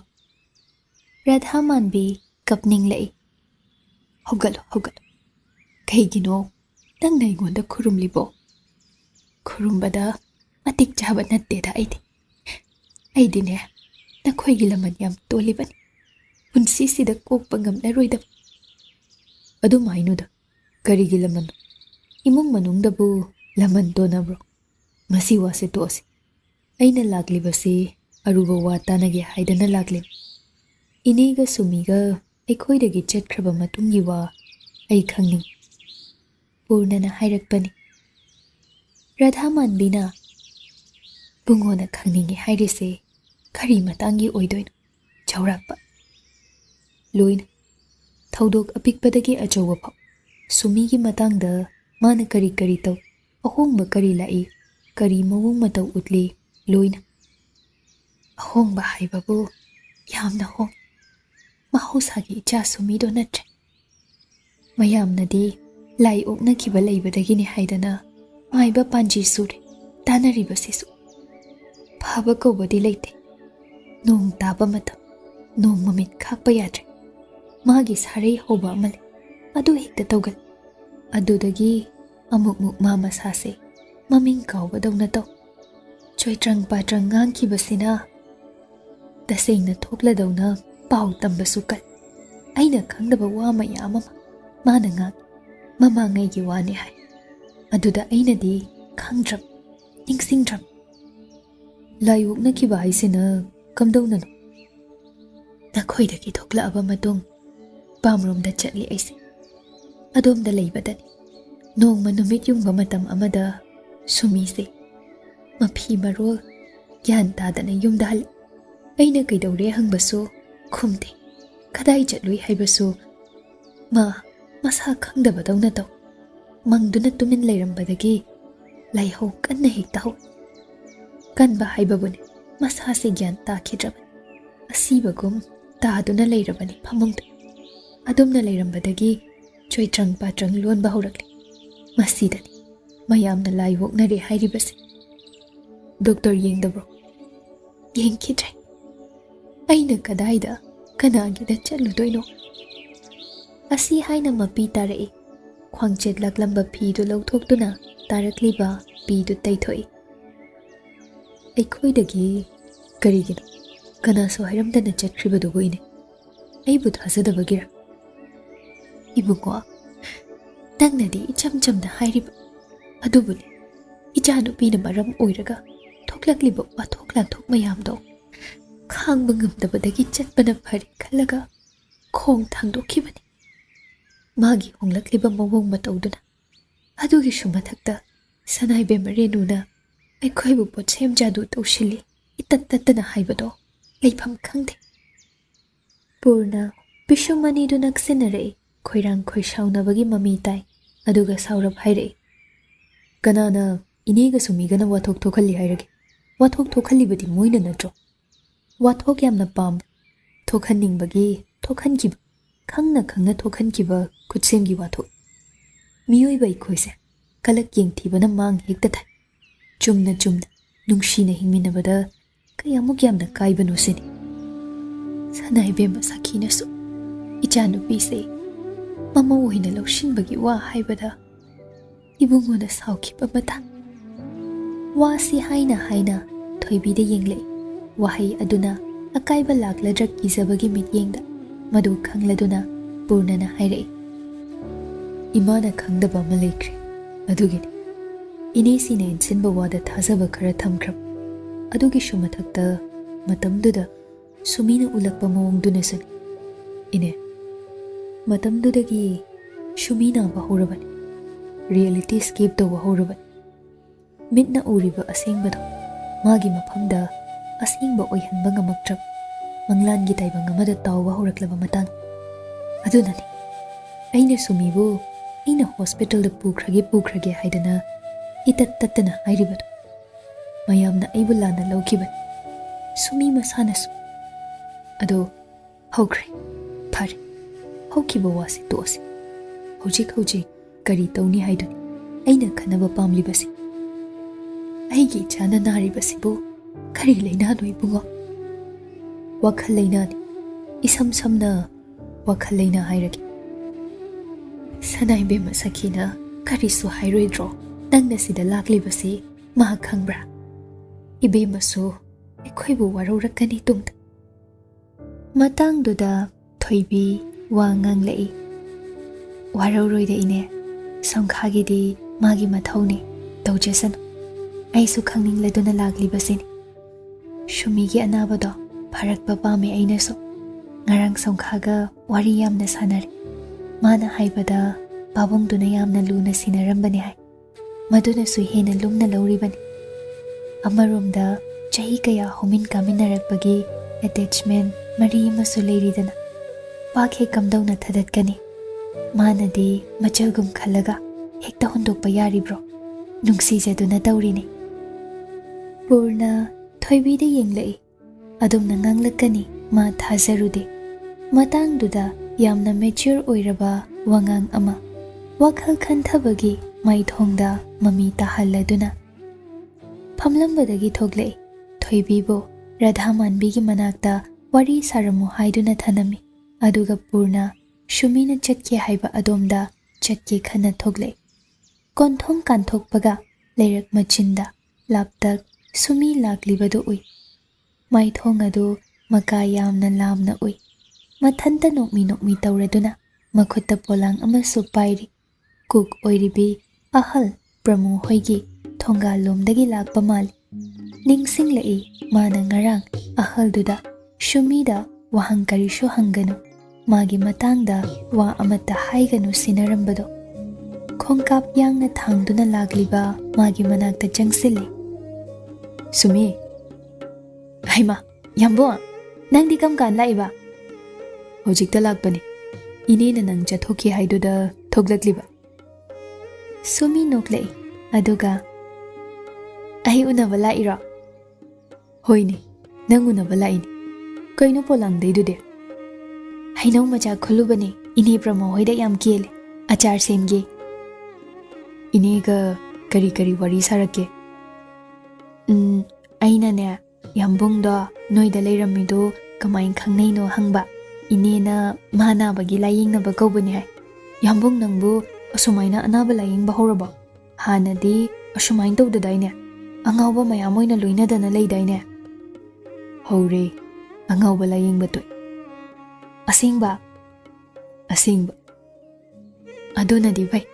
radha manbi kapning lai hogalo kaigino tang nai gonda khurumlibo khurumbada matik chaba natte da aidi ne nakhoi gilaman yam tolibani punsi sida kokpa ngamlaroida adu mainuda kari gilaman imung manungdabu laman tonabro masi wase tosi aina laglibasi aruba watanage haidana laglim inega sumiga ekhoidagi chetkraba matungi wa ai khangning purnana hairakpani radha manbina bungona khangningi hairise kari matangi oidoino chaurakpa loina thaudok apikpadagi achowa phaw sumigi matangda mana kari taw ahongba kari lai kari mawong mataw utli loina ahongba haibabu yamna hong mahosagi icha sumido natre mayamnadi lai okna khiba leibadagini haidana maiba panji sure tanariba sisu phaba kobadi leite nong taba mata nong mamit khakpa yadre magi sarei hoba amale adu hekta tawgal adudagi amuk mama sase maming kaubadawna taw choitrang patrang ngangkibasina tasengna thokladawna pau tambasu kal aina khangdaba wa mayam ama mana ngak mama ngaigi wani hai aduda ainadi khangdram ingsingdram layukna kiba haisina kamdawna no nakhoidagi thoklaba matung pamromda chatli aise adomda leibadani nongma numit yungba matam amada sumise mafi marol gyan tadana yumda hal aina kaidawre hangbasu khumde kadai chatlui haibasu masa khangdabadawna taw mangduna tumin leirambadagi laihau kanna hektaw kanba haibabune masa se gyan takhidraban asibagum taduna leirabani phamungda adumna leirambadagi choitrang patrang lonba haurakli masidani mayamna laiwoknare hairibase doctor yengdabro yengkidre aina kadaida kanagida chaludoino asi haina mapi tarai ꯈ꯭ꯋꯥꯡꯆꯦꯠ ꯂꯥꯛꯂꯝꯕ ꯐꯤꯗꯨ ꯂꯧꯊꯣꯛꯇꯨꯅ ꯇꯥꯔꯛꯂꯤꯕ ꯄꯤꯗꯨ ꯇꯩꯊꯣꯛꯏ꯫ ꯑꯩꯈꯣꯏꯗꯒꯤ ꯀꯔꯤꯒꯤꯅꯣ ꯀꯅꯥꯁꯨ ꯍꯥꯏꯔꯝꯗꯅ ꯆꯠꯈ꯭ꯔꯤꯕꯗꯨꯕꯨ ꯏꯅꯦ? ꯑꯩꯕꯨ ꯊꯥꯖꯗꯕꯒꯤꯔ? ꯏꯕꯨꯡꯉꯣ, ꯅꯪꯅꯗꯤ ꯏꯆꯝ ꯆꯝꯅ ꯍꯥꯏꯔꯤꯕ, ꯑꯗꯨꯕꯨꯅꯤ ꯏꯆꯥꯅꯨꯄꯤꯅ ꯃꯔꯝ ꯑꯣꯏꯔꯒ ꯊꯣꯛꯂꯛꯂꯤꯕ ꯋꯥꯊꯣꯛ ꯂꯥꯟꯊꯣꯛ ꯃꯌꯥꯝꯗꯣ ꯈꯥꯡꯕ ꯉꯝꯗꯕꯗꯒꯤ ꯆꯠꯄꯅ ꯐꯔꯦ ꯈꯜꯂꯒ ꯈꯣꯡ ꯊꯥꯡꯗꯣꯛꯈꯤꯕꯅꯤ꯫ ꯃꯥꯒꯤ ꯍꯣꯡꯂꯛꯂꯤꯕ ꯃꯑꯣꯡ ꯃꯇꯧꯗꯨꯅ, ꯑꯗꯨꯒꯤꯁꯨ ꯃꯊꯛꯇ ꯁꯅꯥꯏꯕꯦꯝ ꯔꯦꯅꯨꯅ ꯑꯩꯈꯣꯏꯕꯨ ꯄꯣꯠꯁꯦꯝ ꯖꯥꯗꯨ ꯇꯧꯁꯤꯜꯂꯤ ꯏꯇꯠ ꯇꯠꯇꯅ ꯍꯥꯏꯕꯗꯣ ꯂꯩꯐꯝ ꯈꯪꯗꯦ꯫ ꯄꯨꯔꯅ ꯄꯤꯁꯨꯝ ꯑꯅꯤꯗꯨ ꯅꯛꯁꯤꯟꯅꯔꯛꯏ꯫ ꯈꯣꯏꯔꯥꯡ ꯈꯣꯏꯁꯥꯎꯅꯕꯒꯤ ꯃꯃꯤ ꯇꯥꯏ꯫ ꯑꯗꯨꯒ ꯁꯥꯎꯔꯞ ꯍꯥꯏꯔꯛꯏ, ꯀꯅꯥꯅ ꯏꯅꯦꯒ ꯁꯨꯃꯤꯒꯅ ꯋꯥꯊꯣꯛ ꯊꯣꯛꯍꯜꯂꯤ ꯍꯥꯏꯔꯒꯦ? ꯋꯥꯊꯣꯛ ꯊꯣꯛꯍꯜꯂꯤꯕꯗꯤ ꯃꯣꯏꯅ ꯅꯠꯇ꯭ꯔꯣ? ꯋꯥꯊꯣꯛ ꯌꯥꯝꯅ ꯄꯥꯝꯕ, ꯊꯣꯛꯍꯟꯅꯤꯡꯕꯒꯤ ꯊꯣꯛꯍꯟꯈꯤꯕ, ꯈꯪꯅ ꯈꯪꯅ ꯊꯣꯛꯍꯟꯈꯤꯕ ꯈꯨꯠꯁꯦꯝꯒꯤ ꯋꯥꯊꯣꯛ꯫ ꯃꯤꯑꯣꯏꯕ ꯑꯩꯈꯣꯏꯁꯦ ꯀꯂꯛ ꯌꯦꯡꯊꯤꯕꯅ ꯃꯥꯡ ꯍꯦꯛꯇ ꯊꯥꯏ꯫ ꯆꯨꯝꯅ ꯆꯨꯝꯅ ꯅꯨꯡꯁꯤꯅ ꯍꯤꯡꯃꯤꯟꯅꯕꯗ ꯀꯌꯥꯃꯨꯛ ꯌꯥꯝꯅ ꯀꯥꯏꯕꯅꯣ ꯁꯤꯅꯤ꯫ ꯁꯅꯥꯏꯕꯦꯝ ꯁꯈꯤꯅꯁꯨ ꯏꯆꯥꯅꯨꯄꯤꯁꯦ ꯃꯃꯧ ꯑꯣꯏꯅ ꯂꯧꯁꯤꯟꯕꯒꯤ ꯋꯥ ꯍꯥꯏꯕꯗ ꯏꯕꯨꯡꯉꯣꯅ ꯁꯥꯎꯈꯤꯕ ꯃꯇꯥ꯫ ꯋꯥꯁꯤ ꯍꯥꯏꯅ ꯍꯥꯏꯅ ꯊꯣꯏꯕꯤꯗ ꯌꯦꯡꯂꯛꯏ꯫ ꯋꯥꯍꯩ ꯑꯗꯨꯅ ꯑꯀꯥꯏꯕ ꯂꯥꯛꯂꯗ꯭ꯔ ꯀꯤꯖꯕꯒꯤ ꯃꯤꯠꯌꯦꯡꯗ꯫ ꯃꯗꯨ ꯈꯪꯂꯗꯨꯅ ꯄꯨꯔꯅꯅ ꯍꯥꯏꯔꯛꯏ, ꯏꯃꯥꯅ ꯈꯪꯗꯕ ꯑꯃ ꯂꯩꯈ꯭ꯔꯦ, ꯑꯗꯨꯒꯤꯅꯤ ꯏꯅꯦꯁꯤꯅ ꯏꯟꯁꯤꯟꯕ ꯋꯥꯗ ꯊꯥꯖꯕ ꯈꯔ ꯊꯝꯈ꯭ꯔꯕ꯫ ꯑꯗꯨꯒꯤꯁꯨ ꯃꯊꯛꯇ ꯃꯇꯝꯗꯨꯗ ꯁꯨꯃꯤꯅ ꯎꯠꯂꯛꯄ ꯃꯑꯣꯡꯗꯨꯅꯁꯨꯅꯤ꯫ ꯏꯅꯦ, ꯃꯇꯝꯗꯨꯗꯒꯤ ꯁꯨꯃꯤ ꯅꯥꯕ ꯍꯧꯔꯕꯅꯤ꯫ ꯔꯤꯌꯦꯂꯤꯇꯤ ꯁ꯭ꯀꯦꯞ ꯇꯧꯕ ꯍꯧꯔꯕꯅꯤ꯫ ꯃꯤꯠꯅ ꯎꯔꯤꯕ ꯑꯁꯦꯡꯕꯗꯣ ꯃꯥꯒꯤ ꯃꯐꯝꯗ ꯑꯁꯦꯡꯕ ꯑꯣꯏꯍꯟꯕ ꯉꯝꯃꯛꯇ꯭ꯔꯕ ꯃꯪꯂꯥꯟꯒꯤ ꯇꯥꯏꯕꯪ ꯑꯃꯗ ꯇꯥꯎꯕ ꯍꯧꯔꯛꯂꯕ ꯃꯇꯥꯡ ꯑꯗꯨꯅꯅꯤ ꯑꯩꯅ ꯁꯨꯃꯤꯕꯨ ꯑꯩꯅ ꯍꯣꯁꯄꯤꯇꯥꯜꯗ ꯄꯨꯈ꯭ꯔꯒꯦ ꯍꯥꯏꯗꯅ ꯏꯇꯠ ꯇꯠꯇꯅ ꯍꯥꯏꯔꯤꯕꯗꯣ꯫ ꯃꯌꯥꯝꯅ ꯑꯩꯕꯨ ꯂꯥꯟꯅ ꯂꯧꯈꯤꯕꯅꯤ, ꯁꯨꯃꯤ ꯃꯁꯥꯅꯁꯨ꯫ ꯑꯗꯣ ꯍꯧꯈ꯭ꯔꯦ, ꯐꯔꯦ, ꯍꯧꯈꯤꯕ ꯋꯥꯁꯤ ꯇꯣꯛꯑꯁꯤ꯫ ꯍꯧꯖꯤꯛ ꯀꯔꯤ ꯇꯧꯅꯤ ꯍꯥꯏꯗꯨꯅꯤ ꯑꯩꯅ ꯈꯟꯅꯕ ꯄꯥꯝꯂꯤꯕꯁꯤ꯫ ꯑꯩꯒꯤ ꯏꯆꯥꯅ ꯅꯥꯔꯤꯕꯁꯤꯕꯨ ꯀꯔꯤ ꯂꯩꯅꯥꯅꯣ ꯏꯕꯨꯡꯉꯣ? ꯋꯥꯈꯜ ꯂꯩꯅꯥꯅꯤ꯫ ꯏꯁꯝ ꯁꯝꯅ ꯋꯥꯈꯜ ꯂꯩꯅꯥ ꯍꯥꯏꯔꯒꯦ꯫ ꯁꯅꯥꯏꯕꯦꯝ ꯁꯈꯤꯅ ꯀꯔꯤꯁꯨ ꯍꯥꯏꯔꯣꯏꯗ꯭ꯔꯣ? ꯅꯪꯅ ꯁꯤꯗ ꯂꯥꯛꯂꯤꯕꯁꯤ ꯃꯥ ꯈꯪꯕ꯭ꯔꯥ? ꯏꯕꯦꯝꯃꯁꯨ ꯑꯩꯈꯣꯏꯕꯨ ꯋꯥꯔꯧꯔꯛꯀꯅꯤ ꯇꯨꯡꯗ꯫ ꯃꯇꯥꯡꯗꯨꯗ ꯊꯣꯏꯕꯤ ꯋꯥ ꯉꯥꯡꯂꯛꯏ, ꯋꯥꯔꯧꯔꯣꯏꯗ ꯏꯅꯦ, ꯁꯣꯡꯈꯥꯒꯤꯗꯤ ꯃꯥꯒꯤ ꯃꯊꯧꯅꯤ, ꯇꯧꯖꯁꯅꯨ꯫ ꯑꯩꯁꯨ ꯈꯪꯅꯤꯡꯂꯗꯨꯅ ꯂꯥꯛꯂꯤꯕꯁꯤꯅꯤ꯫ ꯁꯨꯃꯤꯒꯤ ꯑꯅꯥꯕꯗꯣ ꯐꯔꯛꯄ ꯄꯥꯝꯃꯦ ꯑꯩꯅꯁꯨ꯫ ꯉꯔꯥꯡ ꯁꯣꯡꯈꯥꯒ ꯋꯥꯔꯤ ꯌꯥꯝꯅ ꯁꯥꯟꯅꯔꯦ꯫ ꯃꯥꯅ ꯍꯥꯏꯕꯗ ꯄꯥꯕꯨꯡꯗꯨꯅ ꯌꯥꯝꯅ ꯂꯨꯅ ꯁꯤꯟꯅꯔꯝꯕꯅꯤ ꯍꯥꯏ꯫ ꯃꯗꯨꯅꯁꯨ ꯍꯦꯟꯅ ꯂꯨꯝꯅ ꯂꯧꯔꯤꯕꯅꯤ꯫ ꯑꯃꯔꯣꯝꯗ ꯆꯍꯤ ꯀꯌꯥ ꯍꯧꯃꯤꯟ ꯀꯥꯃꯤꯟꯅꯔꯛꯄꯒꯤ ꯑꯦꯇꯦꯆꯃꯦꯟ ꯃꯔꯤ ꯑꯃꯁꯨ ꯂꯩꯔꯤꯗꯅ ꯄꯥꯛ ꯍꯦꯛ ꯀꯝꯗꯧꯅ ꯊꯥꯗꯠꯀꯅꯤ? ꯃꯥꯅꯗꯤ ꯃꯆꯜꯒꯨꯝ ꯈꯜꯂꯒ ꯍꯦꯛꯇ ꯍꯨꯟꯗꯣꯛꯄ ꯌꯥꯔꯤꯕ꯭ꯔꯣ? ꯅꯨꯡꯁꯤꯖꯗꯨꯅ ꯇꯧꯔꯤꯅꯤ꯫ ꯄꯨꯔꯅ ꯊꯣꯏꯕꯤꯗ ꯌꯦꯡꯂꯛꯏ꯫ ꯑꯗꯨꯝꯅ ꯉꯥꯡꯂꯛꯀꯅꯤ ꯃꯥ ꯊꯥꯖꯔꯨꯗꯦ꯫ ꯃꯇꯥꯡꯗꯨꯗ ꯌꯥꯝꯅ ꯃꯦꯆ꯭ꯌꯨꯔ ꯑꯣꯏꯔꯕ ꯋꯥꯉꯥꯡ ꯑꯃ ꯋꯥꯈꯜ ꯈꯟꯊꯕꯒꯤ ꯃꯥꯏꯊꯣꯡꯗ ꯃꯃꯤ ꯇꯥꯍꯜꯂꯗꯨꯅ ꯐꯝꯂꯝꯕꯗꯒꯤ ꯊꯣꯛꯂꯛꯏ꯫ ꯊꯣꯏꯕꯤꯕꯨ ꯔꯥꯙꯥ ꯃꯥꯟꯕꯤꯒꯤ ꯃꯅꯥꯛꯇ ꯋꯥꯔꯤ ꯁꯥꯔꯝꯃꯨ ꯍꯥꯏꯗꯨꯅ ꯊꯅꯝꯃꯤ꯫ ꯑꯗꯨꯒ ꯄꯨꯔꯅ ꯁꯨꯃꯤꯅ ꯆꯠꯀꯦ ꯍꯥꯏꯕ ꯑꯗꯣꯝꯗ ꯆꯠꯀꯦ ꯈꯟꯅ ꯊꯣꯛꯂꯛꯏ꯫ ꯀꯣꯟꯊꯣꯡ ꯀꯥꯟꯊꯣꯛꯄꯒ ꯂꯩꯔꯛ ꯃꯆꯤꯟꯗ ꯂꯥꯞꯇꯛ ꯁꯨꯃꯤ ꯂꯥꯛꯂꯤꯕꯗꯨ ꯎꯏ꯫ ꯃꯥꯏꯊꯣꯡ ꯑꯗꯨ ꯃꯀꯥ ꯌꯥꯝꯅ ꯂꯥꯝꯅ ꯎꯏ꯫ ꯃꯊꯟꯇ ꯅꯣꯛꯃꯤ ꯇꯧꯔꯗꯨꯅ ꯃꯈꯨꯠꯇ ꯄꯣꯂꯥꯡ ꯑꯃꯁꯨ ꯄꯥꯏꯔꯤ꯫ ꯀꯨꯛ ꯑꯣꯏꯔꯤꯕꯤ ꯑꯍꯜ ꯄ꯭ꯔꯃꯨ ꯍꯣꯏꯒꯤ ꯊꯣꯡꯒꯥꯜꯂꯣꯝꯗꯒꯤ ꯂꯥꯛꯄ ꯃꯥꯜꯂꯤ꯫ ꯅꯤꯡꯁꯤꯡꯂꯛꯏ ꯃꯥꯅ ꯉꯔꯥꯡ ꯑꯍꯜꯗꯨꯗ ꯁꯨꯃꯤꯗ ꯋꯥꯍꯪ ꯀꯔꯤꯁꯨ ꯍꯪꯒꯅꯨ, ꯃꯥꯒꯤ ꯃꯇꯥꯡꯗ ꯋꯥ ꯑꯃꯠꯇ ꯍꯥꯏꯒꯅꯨ ꯁꯤꯟꯅꯔꯝꯕꯗꯣ꯫ ꯈꯣꯡꯀꯥꯞ ꯌꯥꯡꯅ ꯊꯥꯡꯗꯨꯅ ꯂꯥꯛꯂꯤꯕ ꯃꯥꯒꯤ ꯃꯅꯥꯛꯇ ꯆꯪꯁꯤꯜꯂꯤ꯫ ꯁꯨꯃꯤ! ꯍꯩꯃꯥ, ꯌꯥꯝꯕꯨꯡ, ꯅꯪꯗꯤ ꯀꯝ ꯀꯥꯟ ꯂꯥꯛꯏꯕ? ꯍꯧꯖꯤꯛꯇ ꯂꯥꯛꯄꯅꯤ꯫ ꯏꯅꯦꯅ ꯅꯪ ꯆꯠꯊꯣꯛꯈꯤ ꯍꯥꯏꯗꯨꯗ ꯊꯣꯛꯂꯛꯂꯤꯕ꯫ ꯁꯨꯃꯤ ꯅꯣꯛꯂꯛꯏ꯫ ꯑꯗꯨꯒ ꯑꯩ ꯎꯅꯕ ꯂꯥꯛꯏꯔꯣ? ꯍꯣꯏꯅꯦ, ꯅꯪ ꯎꯅꯕ ꯂꯥꯛꯏꯅꯤ꯫ ꯀꯩꯅꯣ ꯄꯣꯂꯥꯡꯗꯩꯗꯨꯗꯤ? ꯍꯩꯅꯧ ꯃꯆꯥ ꯈꯨꯜꯂꯨꯕꯅꯤ, ꯏꯅꯦ ꯄ꯭ꯔꯃꯣ ꯍꯣꯏꯗ ꯌꯥꯝ ꯀꯦꯜꯂꯦ, ꯑꯆꯥꯔ ꯁꯦꯝꯒꯦ꯫ ꯏꯅꯦꯒ ꯀꯔꯤ ꯋꯥꯔꯤ ꯁꯥꯔꯛꯀꯦ? ꯑꯩꯅꯅꯦ ꯌꯥꯝꯕꯨꯡꯗꯣ ꯅꯣꯏꯗ ꯂꯩꯔꯝꯃꯤꯗꯣ ꯀꯃꯥꯏꯅ ꯈꯪꯅꯩꯅꯣ ꯍꯪꯕ꯫ ꯏꯅꯦꯅ ꯃꯥ ꯅꯥꯕꯒꯤ ꯂꯥꯌꯦꯡꯅꯕ ꯀꯧꯕꯅꯤ ꯍꯥꯏ꯫ ꯌꯥꯝꯕꯨꯡ ꯅꯪꯕꯨ ꯑꯁꯨꯃꯥꯏꯅ ꯑꯅꯥꯕ ꯂꯥꯌꯦꯡꯕ ꯍꯧꯔꯕ? ꯍꯥꯟꯅꯗꯤ ꯑꯁꯨꯃꯥꯏꯅ ꯇꯧꯗꯗꯥꯏꯅꯦ? ꯑꯉꯥꯎꯕ ꯃꯌꯥꯝ ꯑꯣꯏꯅ ꯂꯣꯏꯅꯗꯅ ꯂꯩꯗꯥꯏꯅꯦ? ꯍꯧꯔꯦ ꯑꯉꯥꯎꯕ ꯂꯥꯌꯦꯡꯕ ꯇꯣꯏ꯫ ꯑꯁꯦꯡꯕ? ꯑꯁꯦꯡꯕ꯫ ꯑꯗꯨꯅꯗꯤ ꯐꯩ꯫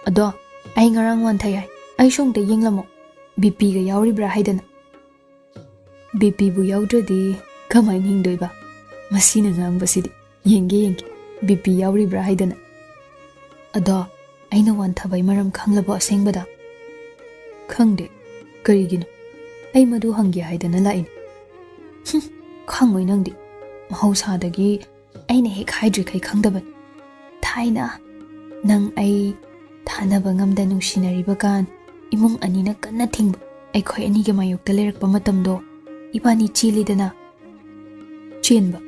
ꯑꯗꯣ ꯑꯩ ꯉꯔꯥꯡ ꯋꯥꯟꯊꯩ ꯍꯥꯏ, ꯑꯩ ꯁꯣꯝꯇ ꯌꯦꯡꯂꯝꯃꯣ, ꯕꯤꯄꯤꯒ ꯌꯥꯎꯔꯤꯕ꯭ꯔꯥ ꯍꯥꯏꯗꯅ꯫ ꯕꯤꯄꯤꯕꯨ ꯌꯥꯎꯗ꯭ꯔꯗꯤ ꯀꯃꯥꯏꯅ ꯍꯤꯡꯗꯣꯏꯕ? ꯃꯁꯤꯅ ꯉꯥꯡꯕꯁꯤꯗꯤ ꯌꯦꯡꯒꯦ ꯕꯤꯄꯤ ꯌꯥꯎꯔꯤꯕ꯭ꯔꯥ ꯍꯥꯏꯗꯅ꯫ ꯑꯗꯣ ꯑꯩꯅ ꯋꯥꯟꯊꯕꯩ ꯃꯔꯝ ꯈꯪꯂꯕꯣ ꯑꯁꯦꯡꯕꯗ? ꯈꯪꯗꯦ, ꯀꯔꯤꯒꯤꯅꯣ? ꯑꯩ ꯃꯗꯨ ꯍꯪꯒꯦ ꯍꯥꯏꯗꯅ ꯂꯥꯛꯏꯅꯤ꯫ ꯈꯪꯉꯣꯏ ꯅꯪꯗꯤ, ꯃꯍꯧꯁꯥꯗꯒꯤ ꯑꯩꯅ ꯍꯦꯛ ꯍꯥꯏꯗ꯭ꯔꯤꯈꯩ ꯈꯪꯗꯕꯅꯤ꯫ ꯊꯥꯏꯅ ꯅꯪ ꯑꯩ ꯊꯥꯅꯕ ꯉꯝꯗ ꯅꯨꯡꯁꯤꯅꯔꯤꯕ ꯀꯥꯟ ꯏꯃꯨꯡ ꯑꯅꯤꯅ ꯀꯟꯅ ꯊꯤꯡꯕ ꯑꯩꯈꯣꯏ ꯑꯅꯤꯒꯤ ꯃꯥꯌꯣꯛꯇ ꯂꯩꯔꯛꯄ ꯃꯇꯝꯗꯣ ꯏꯕꯥꯅꯤ ꯆꯦꯜꯂꯤꯗꯅ꯫ ꯆꯦꯟꯕ?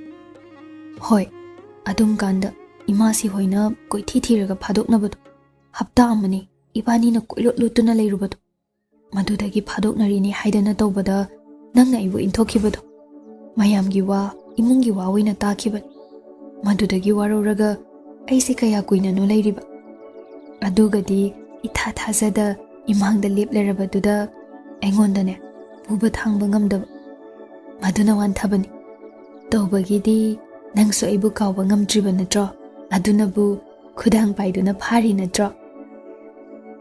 ꯍꯣꯏ, ꯑꯗꯨꯝ ꯀꯥꯟꯗ ꯏꯃꯥꯁꯤ ꯍꯣꯏꯅ ꯀꯣꯏꯊꯤ ꯊꯤꯔꯒ ꯐꯥꯗꯣꯛꯅꯕꯗꯣ, ꯍꯞꯇꯥ ꯑꯃꯅꯤ ꯏꯕꯥꯅꯤꯅ ꯀꯣꯏꯂꯣꯠ ꯂꯣꯠꯇꯨꯅ ꯂꯩꯔꯨꯕꯗꯣ, ꯃꯗꯨꯗꯒꯤ ꯐꯥꯗꯣꯛꯅꯔꯤꯅꯤ ꯍꯥꯏꯗꯅ ꯇꯧꯕꯗ ꯅꯪꯅ ꯑꯩꯕꯨ ꯏꯟꯊꯣꯛꯈꯤꯕꯗꯣ, ꯃꯌꯥꯝꯒꯤ ꯋꯥ, ꯏꯃꯨꯡꯒꯤ ꯋꯥ ꯑꯣꯏꯅ ꯇꯥꯈꯤꯕꯅꯤ꯫ ꯃꯗꯨꯗꯒꯤ ꯋꯥꯔꯧꯔꯒ ꯑꯩꯁꯦ ꯀꯌꯥ ꯀꯨꯏꯅꯅꯣ ꯂꯩꯔꯤꯕ, ꯑꯗꯨꯒꯗꯤ ꯏꯊꯥ ꯊꯥꯖꯗ ꯏꯃꯥꯡꯗ ꯂꯦꯞꯂꯔꯕꯗꯨꯗ ꯑꯩꯉꯣꯟꯗꯅꯦ ꯄꯨꯕ ꯊꯥꯡꯕ ꯉꯝꯗꯕ, ꯃꯗꯨꯅ ꯋꯥꯟꯊꯕꯅꯤ꯫ ꯇꯧꯕꯒꯤꯗꯤ ꯅꯪꯁꯨ ꯑꯩꯕꯨ ꯀꯥꯎꯕ ꯉꯝꯗ꯭ꯔꯤꯕ ꯅꯠꯇ꯭ꯔꯣ? ꯑꯗꯨꯅꯕꯨ ꯈꯨꯗꯥꯡ ꯄꯥꯏꯗꯨꯅ ꯐꯥꯔꯤ ꯅꯠꯇ꯭ꯔꯣ?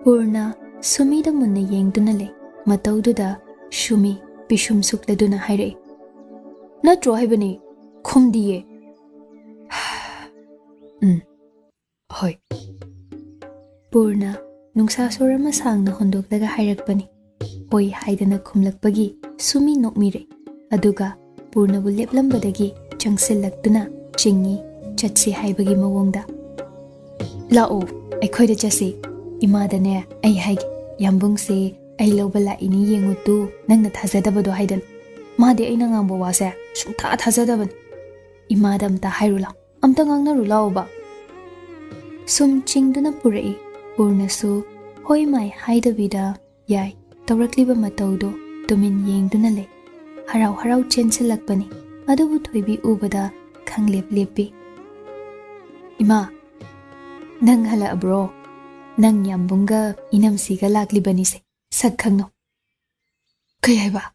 ꯄꯨꯔꯅ ꯁꯨꯃꯤꯗ ꯃꯨꯟꯅ ꯌꯦꯡꯗꯨꯅ ꯂꯩ꯫ ꯃꯇꯧꯗꯨꯗ ꯁꯨꯃꯤ ꯄꯤꯁꯨꯝ ꯁꯨꯛꯂꯗꯨꯅ ꯍꯥꯏꯔꯛꯏ, ꯅꯠꯇ꯭ꯔꯣ ꯍꯥꯏꯕꯅꯤ, ꯈꯨꯝꯗꯤꯌꯦ꯫ ꯍꯣꯏ꯫ ꯄꯨꯔꯅ ꯅꯨꯡꯁꯥꯁꯣꯔ ꯑꯃ ꯁꯥꯡꯅ ꯍꯣꯟꯗꯣꯛꯂꯒ ꯍꯥꯏꯔꯛꯄꯅꯤ꯫ ꯍꯣꯏ ꯍꯥꯏꯗꯅ ꯈꯨꯝꯂꯛꯄꯒꯤ ꯁꯨꯃꯤ ꯅꯣꯛꯃꯤꯔꯩ, ꯑꯗꯨꯒ ꯄꯨꯔꯅꯕꯨ ꯂꯦꯞꯂꯝꯕꯗꯒꯤ ꯆꯪꯁꯤꯜꯂꯛꯇꯨꯅ ꯆꯤꯡꯉꯤ, ꯆꯠꯁꯤ ꯍꯥꯏꯕꯒꯤ ꯃꯑꯣꯡꯗ꯫ ꯂꯥꯛꯑꯣ, ꯑꯩꯈꯣꯏꯗ ꯆꯠꯁꯤ꯫ ꯏꯃꯥꯗꯅꯦ ꯑꯩ ꯍꯥꯏꯒꯦ, ꯌꯥꯝꯕꯨꯡꯁꯦ ꯑꯩ ꯂꯧꯕ ꯂꯥꯛꯏꯅꯤ ꯌꯦꯡꯉꯨꯇꯨ, ꯅꯪꯅ ꯊꯥꯖꯗꯕꯗꯣ ꯍꯥꯏꯗꯅ꯫ ꯃꯥꯗꯤ ꯑꯩꯅ ꯉꯥꯡꯕ ꯋꯥꯁꯦ ꯁꯨꯡꯊꯥ ꯊꯥꯖꯗꯕꯅꯤ꯫ ꯏꯃꯥꯗ ꯑꯝꯇ ꯍꯥꯏꯔꯨ ꯂꯥꯎ, ꯑꯝꯇ ꯉꯥꯡꯅꯔꯨ ꯂꯥꯛꯑꯣꯕ꯫ ꯁꯨꯝ ꯆꯤꯡꯗꯨꯅ ꯄꯨꯔꯛꯏ꯫ ꯄꯨꯔꯅꯁꯨ ꯍꯣꯏ ꯃꯥꯏ ꯍꯥꯏꯗꯕꯤꯗ ꯌꯥꯏ ꯇꯧꯔꯛꯂꯤꯕ ꯃꯇꯧꯗꯣ ꯇꯨꯃꯤꯟ ꯌꯦꯡꯗꯨꯅ ꯂꯩ꯫ ꯍꯔꯥꯎ ꯍꯔꯥꯎ ꯆꯦꯟꯁꯤꯜꯂꯛꯄꯅꯤ, ꯑꯗꯨꯕꯨ ꯊꯣꯏꯕꯤ ꯎꯕꯗ ꯈꯪꯂꯦꯞ ꯂꯦꯞꯄꯤ꯫ ꯏꯃꯥ, ꯅꯪ ꯍꯜꯂꯛꯑꯕ꯭ꯔꯣ? ꯅꯪ ꯌꯥꯝꯕꯨꯡꯒ ꯏꯅꯝꯁꯤꯒ ꯂꯥꯛꯂꯤꯕꯅꯤꯁꯦ, ꯁꯛ ꯈꯪꯅꯧ꯫ ꯀꯩ ꯍꯥꯏꯕ?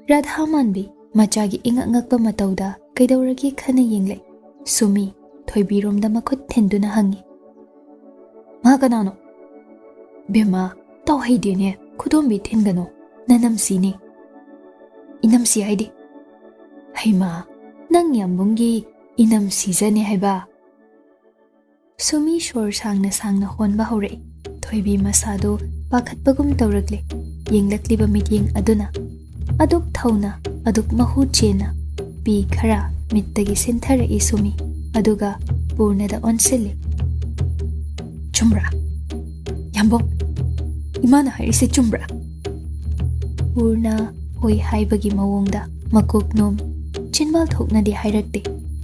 ꯔꯥꯙꯥ ꯃꯥꯟꯕꯤ ꯃꯆꯥꯒꯤ ꯏꯉꯛ ꯉꯛꯄ ꯃꯇꯧꯗ ꯀꯩꯗꯧꯔꯒꯦ ꯈꯟꯅ ꯌꯦꯡꯂꯛꯏ꯫ ꯁꯨꯃꯤ ꯊꯣꯏꯕꯤꯔꯣꯝꯗ ꯃꯈꯨꯠ ꯊꯤꯟꯗꯨꯅ ꯍꯪꯉꯤ, ꯃꯥ ꯀꯅꯥꯅꯣ? ꯕꯦꯝꯃ, ꯇꯧꯍꯩꯗꯦꯅꯦ, ꯈꯨꯗꯣꯝꯕꯤ ꯊꯤꯟꯒꯅꯣ, ꯅꯅꯝꯁꯤꯅꯤ꯫ ꯏꯅꯝꯁꯤ ꯍꯥꯏꯗꯤ? ꯍꯩꯃꯥ, ꯅꯪ ꯌꯥꯝꯕꯨꯡꯒꯤ ꯏꯅꯝꯁꯤꯖꯅꯦ ꯍꯥꯏꯕ꯫ ꯁꯨꯃꯤ ꯁꯣꯔ ꯁꯥꯡꯅ ꯁꯥꯡꯅ ꯍꯣꯟꯕ ꯍꯧꯔꯛꯏ꯫ ꯊꯣꯏꯕꯤ ꯃꯁꯥꯗꯣ ꯄꯥꯈꯠꯄꯒꯨꯝ ꯇꯧꯔꯛꯂꯦ꯫ ꯌꯦꯡꯂꯛꯂꯤꯕ ꯃꯤꯠꯌꯦꯡ ꯑꯗꯨꯅ ꯑꯗꯨꯛ ꯊꯧꯅ, ꯑꯗꯨꯛ ꯃꯍꯨ ꯆꯦꯟꯅ ꯄꯤ ꯈꯔ ꯃꯤꯠꯇꯒꯤ ꯁꯤꯟꯊꯔꯛꯏ ꯁꯨꯃꯤ, ꯑꯗꯨꯒ ꯄꯨꯔꯅꯗ ꯑꯣꯟꯁꯤꯜꯂꯤ꯫ ꯆꯨꯝꯕ꯭ꯔꯥ? ꯌꯥꯝꯕꯨꯡ, ꯏꯃꯥꯅ ꯍꯥꯏꯔꯤꯁꯦ ꯆꯨꯝꯕ꯭ꯔꯥ? ꯄꯨꯔꯅ ꯍꯣꯏ ꯍꯥꯏꯕꯒꯤ ꯃꯑꯣꯡꯗ ꯃꯀꯣꯛ ꯅꯣꯝꯃꯤ꯫ ꯆꯤꯟꯕꯥꯜ ꯊꯣꯛꯅꯗꯤ ꯍꯥꯏꯔꯛꯇꯦ꯫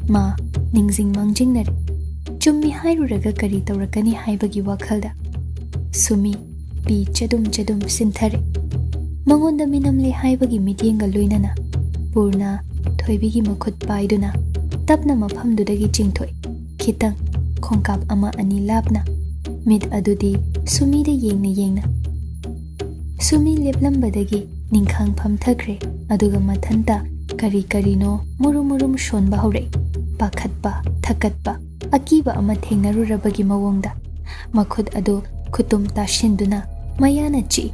ꯃꯥ ꯅꯤꯡꯖꯤꯡ ꯃꯥꯡꯖꯤꯡꯅꯔꯤ, ꯆꯨꯝꯃꯤ ꯍꯥꯏꯔꯨꯔꯒ ꯀꯔꯤ ꯇꯧꯔꯛꯀꯅꯤ ꯍꯥꯏꯕꯒꯤ ꯋꯥꯈꯜꯗ꯫ ꯁꯨꯃꯤ ꯄꯤ ꯆꯗꯨꯝ ꯆꯗꯨꯝ ꯁꯤꯟꯊꯔꯦ꯫ ꯃꯉꯣꯟꯗ ꯃꯤꯅꯝꯂꯦ ꯍꯥꯏꯕꯒꯤ ꯃꯤꯠꯌꯦꯡꯒ ꯂꯣꯏꯅꯅ ꯄꯨꯔꯅ ꯊꯣꯏꯕꯤꯒꯤ ꯃꯈꯨꯠ ꯄꯥꯏꯗꯨꯅ ꯇꯞꯅ ꯃꯐꯝꯗꯨꯗꯒꯤ ꯆꯤꯡꯊꯣꯛꯏ, ꯈꯤꯇꯪ ꯈꯣꯡꯀꯥꯞ ꯑꯃ ꯑꯅꯤ ꯂꯥꯞꯅ, ꯃꯤꯠ ꯑꯗꯨꯗꯤ ꯁꯨꯃꯤꯗ ꯌꯦꯡꯅ ꯌꯦꯡꯅ꯫ ꯁꯨꯃꯤ ꯂꯦꯞꯂꯝꯕꯗꯒꯤ ꯅꯤꯡꯈꯥꯡ ꯐꯝꯊꯈ꯭ꯔꯦ, ꯑꯗꯨꯒ ꯃꯊꯟꯇ ꯀꯔꯤ ꯀꯔꯤꯅꯣ ꯃꯨꯔꯨꯝ ꯃꯨꯔꯨꯝ ꯁꯣꯟꯕ ꯍꯧꯔꯛꯏ꯫ ꯄꯥꯈꯠꯄ, ꯊꯀꯠꯄ, ꯑꯀꯤꯕ ꯑꯃ ꯊꯦꯡꯅꯔꯨꯔꯕꯒꯤ ꯃꯑꯣꯡꯗ ꯃꯈꯨꯠ ꯑꯗꯨ ꯈꯨꯇꯨꯝ ꯇꯥꯁꯤꯟꯗꯨꯅ ꯃꯌꯥꯅ ꯆꯤꯛꯏ꯫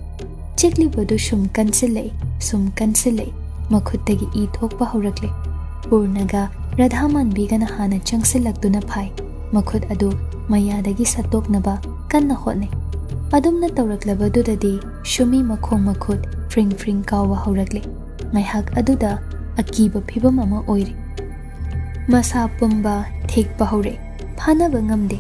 ꯆꯤꯛꯂꯤꯕꯗꯨ ꯁꯨꯝ ꯀꯟꯁꯤꯜꯂꯛꯏ, ꯁꯨꯝ ꯀꯟꯁꯤꯜꯂꯛꯏ, ꯃꯈꯨꯠꯇꯒꯤ ꯏ ꯊꯣꯛꯄ ꯍꯧꯔꯛꯂꯦ꯫ ꯄꯨꯔꯅꯒ ꯔꯥꯙꯥ ꯃꯥꯟꯕꯤꯒꯅ ꯍꯥꯟꯅ ꯆꯪꯁꯤꯜꯂꯛꯇꯨꯅ ꯐꯥꯏ꯫ ꯃꯈꯨꯠ ꯑꯗꯨ ꯃꯌꯥꯗꯒꯤ ꯁꯠꯇꯣꯛꯅꯕ ꯀꯟꯅ ꯍꯣꯠꯅꯩ꯫ ꯑꯗꯨꯝꯅ ꯇꯧꯔꯛꯂꯕꯗꯨꯗꯗꯤ ꯁꯨꯃꯤ ꯃꯈꯣꯡ ꯃꯈꯨꯠ ꯐ꯭ꯔꯤꯡ ꯐ꯭ꯔꯤꯡ ꯀꯥꯎꯕ ꯍꯧꯔꯛꯂꯦ꯫ ꯉꯥꯏꯍꯥꯛ ꯑꯗꯨꯗ ꯑꯀꯤꯕ ꯐꯤꯚꯝ ꯑꯃ ꯑꯣꯏꯔꯦ꯫ ꯃꯁꯥ ꯄꯨꯝꯕ ꯊꯦꯛꯄ ꯍꯧꯔꯛꯏ, ꯐꯥꯅꯕ ꯉꯝꯗꯦ꯫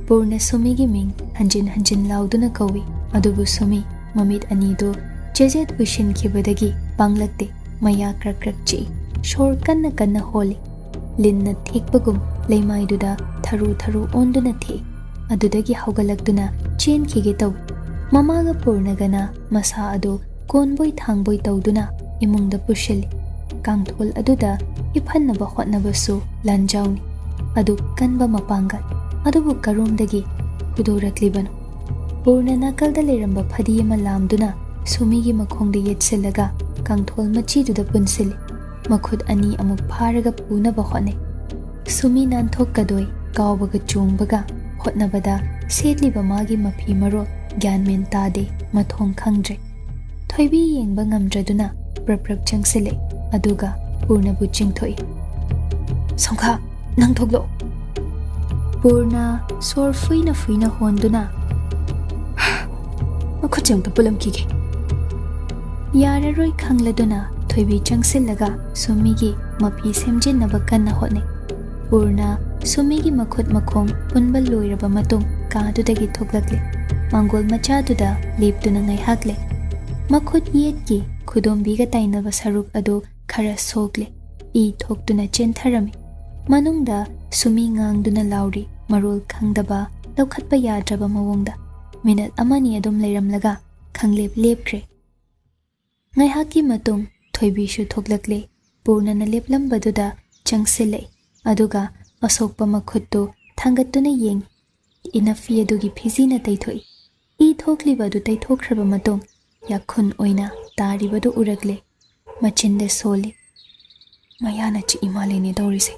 ꯄꯨꯔꯅ ꯁꯨꯃꯤꯒꯤ ꯃꯤꯡ ꯍꯟꯖꯤꯟ ꯍꯟꯖꯤꯟ लाउदुना कौवी अदुबु सुमी ममित अनीदो जेजेत उइसिनखिबदगी पांगलक्ते मया क्रक क्रक ची शोर कन्ना कन्ना होली लिन्ना थेकपगुम लेमाइदुदा थरु थरु ओंदुना थे अदुदगी हौगलक्तुना चेनखिगे तौ ममागा पूर्णगना मसा अदु कोनबोय थांगबोय तौदुना इमुंगदा पुशिली कांगथोल अदुदा इफन्नबा होटनबसु लांजाउनी अदु कन्बा मपांगल अदुबु करोमदगी ꯍꯨꯗꯣꯔꯛꯂꯤꯕꯅꯣ? ꯄꯨꯔꯅ ꯅꯥꯀꯜꯗ ꯂꯩꯔꯝꯕ ꯐꯗꯤ ꯑꯃ ꯂꯥꯝꯗꯨꯅ ꯁꯨꯃꯤꯒꯤ ꯃꯈꯣꯡꯗ ꯌꯦꯠꯁꯤꯜꯂꯒ ꯀꯥꯡꯊꯣꯜ ꯃꯆꯤꯗꯨꯗ ꯄꯨꯟꯁꯤꯜꯂꯤ꯫ ꯃꯈꯨꯠ ꯑꯅꯤ ꯑꯃꯨꯛ ꯐꯥꯔꯒ ꯄꯨꯅꯕ ꯍꯣꯠꯅꯩ꯫ ꯁꯨꯃꯤ ꯅꯥꯟꯊꯣꯛꯀꯗꯣꯏ ꯀꯥꯎꯕꯒ ꯆꯣꯡꯕꯒ ꯍꯣꯠꯅꯕꯗ ꯁꯦꯠꯂꯤꯕ ꯃꯥꯒꯤ ꯃꯐꯤ ꯃꯔꯣꯜ ꯒ꯭ꯌꯥꯟ ꯃꯦꯟ ꯇꯥꯗꯦ, ꯃꯊꯣꯡ ꯈꯪꯗ꯭ꯔꯦ꯫ ꯊꯣꯏꯕꯤ ꯌꯦꯡꯕ ꯉꯝꯗ꯭ꯔꯗꯨꯅ ꯄ꯭ꯔꯞ ꯆꯪꯁꯤꯜꯂꯛꯏ ꯑꯗꯨꯒ ꯄꯨꯔꯅꯕꯨ ꯆꯤꯡꯊꯣꯛꯏ꯫ ꯁꯣꯡꯈꯥ, ꯅꯪ ꯊꯣꯛꯂꯛꯑꯣ꯫ ꯄꯨꯔꯅ ꯁꯣꯔ ꯐꯨꯏꯅ ꯐꯨꯏꯅ ꯍꯣꯟꯗꯨꯅ ꯃꯈꯨꯠꯁꯦ ꯑꯝꯇ ꯄꯨꯜꯂꯝꯈꯤꯒꯦ꯫ ꯌꯥꯔꯔꯣꯏ ꯈꯪꯂꯗꯨꯅ ꯊꯣꯏꯕꯤ ꯆꯪꯁꯤꯜꯂꯒ ꯁꯨꯃꯤꯒꯤ ꯃꯐꯤ ꯁꯦꯝꯖꯤꯟꯅꯕ ꯀꯟꯅ ꯍꯣꯠꯅꯩ꯫ ꯄꯨꯔꯅ ꯁꯨꯃꯤꯒꯤ ꯃꯈꯨꯠ ꯃꯈꯣꯡ ꯄꯨꯟꯕ ꯂꯣꯏꯔꯕ ꯃꯇꯨꯡ ꯀꯥꯗꯨꯗꯒꯤ ꯊꯣꯛꯂꯛꯂꯦ꯫ ꯃꯥꯡꯒꯣꯜ ꯃꯆꯥꯗꯨꯗ ꯂꯦꯞꯇꯨꯅ ꯉꯥꯏꯍꯥꯛ ꯂꯩ꯫ ꯃꯈꯨꯠ ꯌꯦꯠꯀꯤ ꯈꯨꯗꯣꯝꯕꯤꯒ ꯇꯥꯏꯅꯕ ꯁꯔꯨꯛ ꯑꯗꯨ ꯈꯔ ꯁꯣꯛꯂꯦ, ꯏ ꯊꯣꯛꯇꯨꯅ ꯆꯦꯟꯊꯔꯝꯃꯤ꯫ ꯃꯅꯨꯡꯗ ꯁꯨꯃꯤ ꯉꯥꯡꯗꯨꯅ ꯂꯥꯎꯔꯤ, ꯃꯔꯣꯜ ꯈꯪꯗꯕ, ꯂꯧꯈꯠꯄ ꯌꯥꯗ꯭ꯔꯕ ꯃꯑꯣꯡꯗ꯫ ꯃꯤꯅꯠ ꯑꯃꯅꯤ ꯑꯗꯨꯝ ꯂꯩꯔꯝꯂꯒ ꯈꯪꯂꯦꯞ ꯂꯦꯞꯈ꯭ꯔꯦ꯫ ꯉꯥꯏꯍꯥꯛꯀꯤ ꯃꯇꯨꯡ ꯊꯣꯏꯕꯤꯁꯨ ꯊꯣꯛꯂꯛꯂꯦ꯫ ꯄꯨꯔꯅꯅ ꯂꯦꯞꯂꯝꯕꯗꯨꯗ ꯆꯪꯁꯤꯜꯂꯛꯏ ꯑꯗꯨꯒ ꯑꯁꯣꯛꯄ ꯃꯈꯨꯠꯇꯨ ꯊꯥꯡꯒꯠꯇꯨꯅ ꯌꯦꯡꯏ꯫ ꯏꯅꯐꯤ ꯑꯗꯨꯒꯤ ꯐꯤꯖꯤꯅ ꯇꯩꯊꯣꯛꯏ꯫ ꯏ ꯊꯣꯛꯂꯤꯕ ꯑꯗꯨ ꯇꯩꯊꯣꯛꯈ꯭ꯔꯕ ꯃꯇꯨꯡ ꯌꯥꯈꯨꯟ ꯑꯣꯏꯅ ꯇꯥꯔꯤꯕꯗꯨ ꯎꯔꯛꯂꯦ꯫ ꯃꯆꯤꯟꯗ ꯁꯣꯜꯂꯤ꯫ ꯃꯌꯥꯅ ꯆꯤꯛꯏ ꯃꯥꯜꯂꯦꯅꯦ ꯇꯧꯔꯤꯁꯦ꯫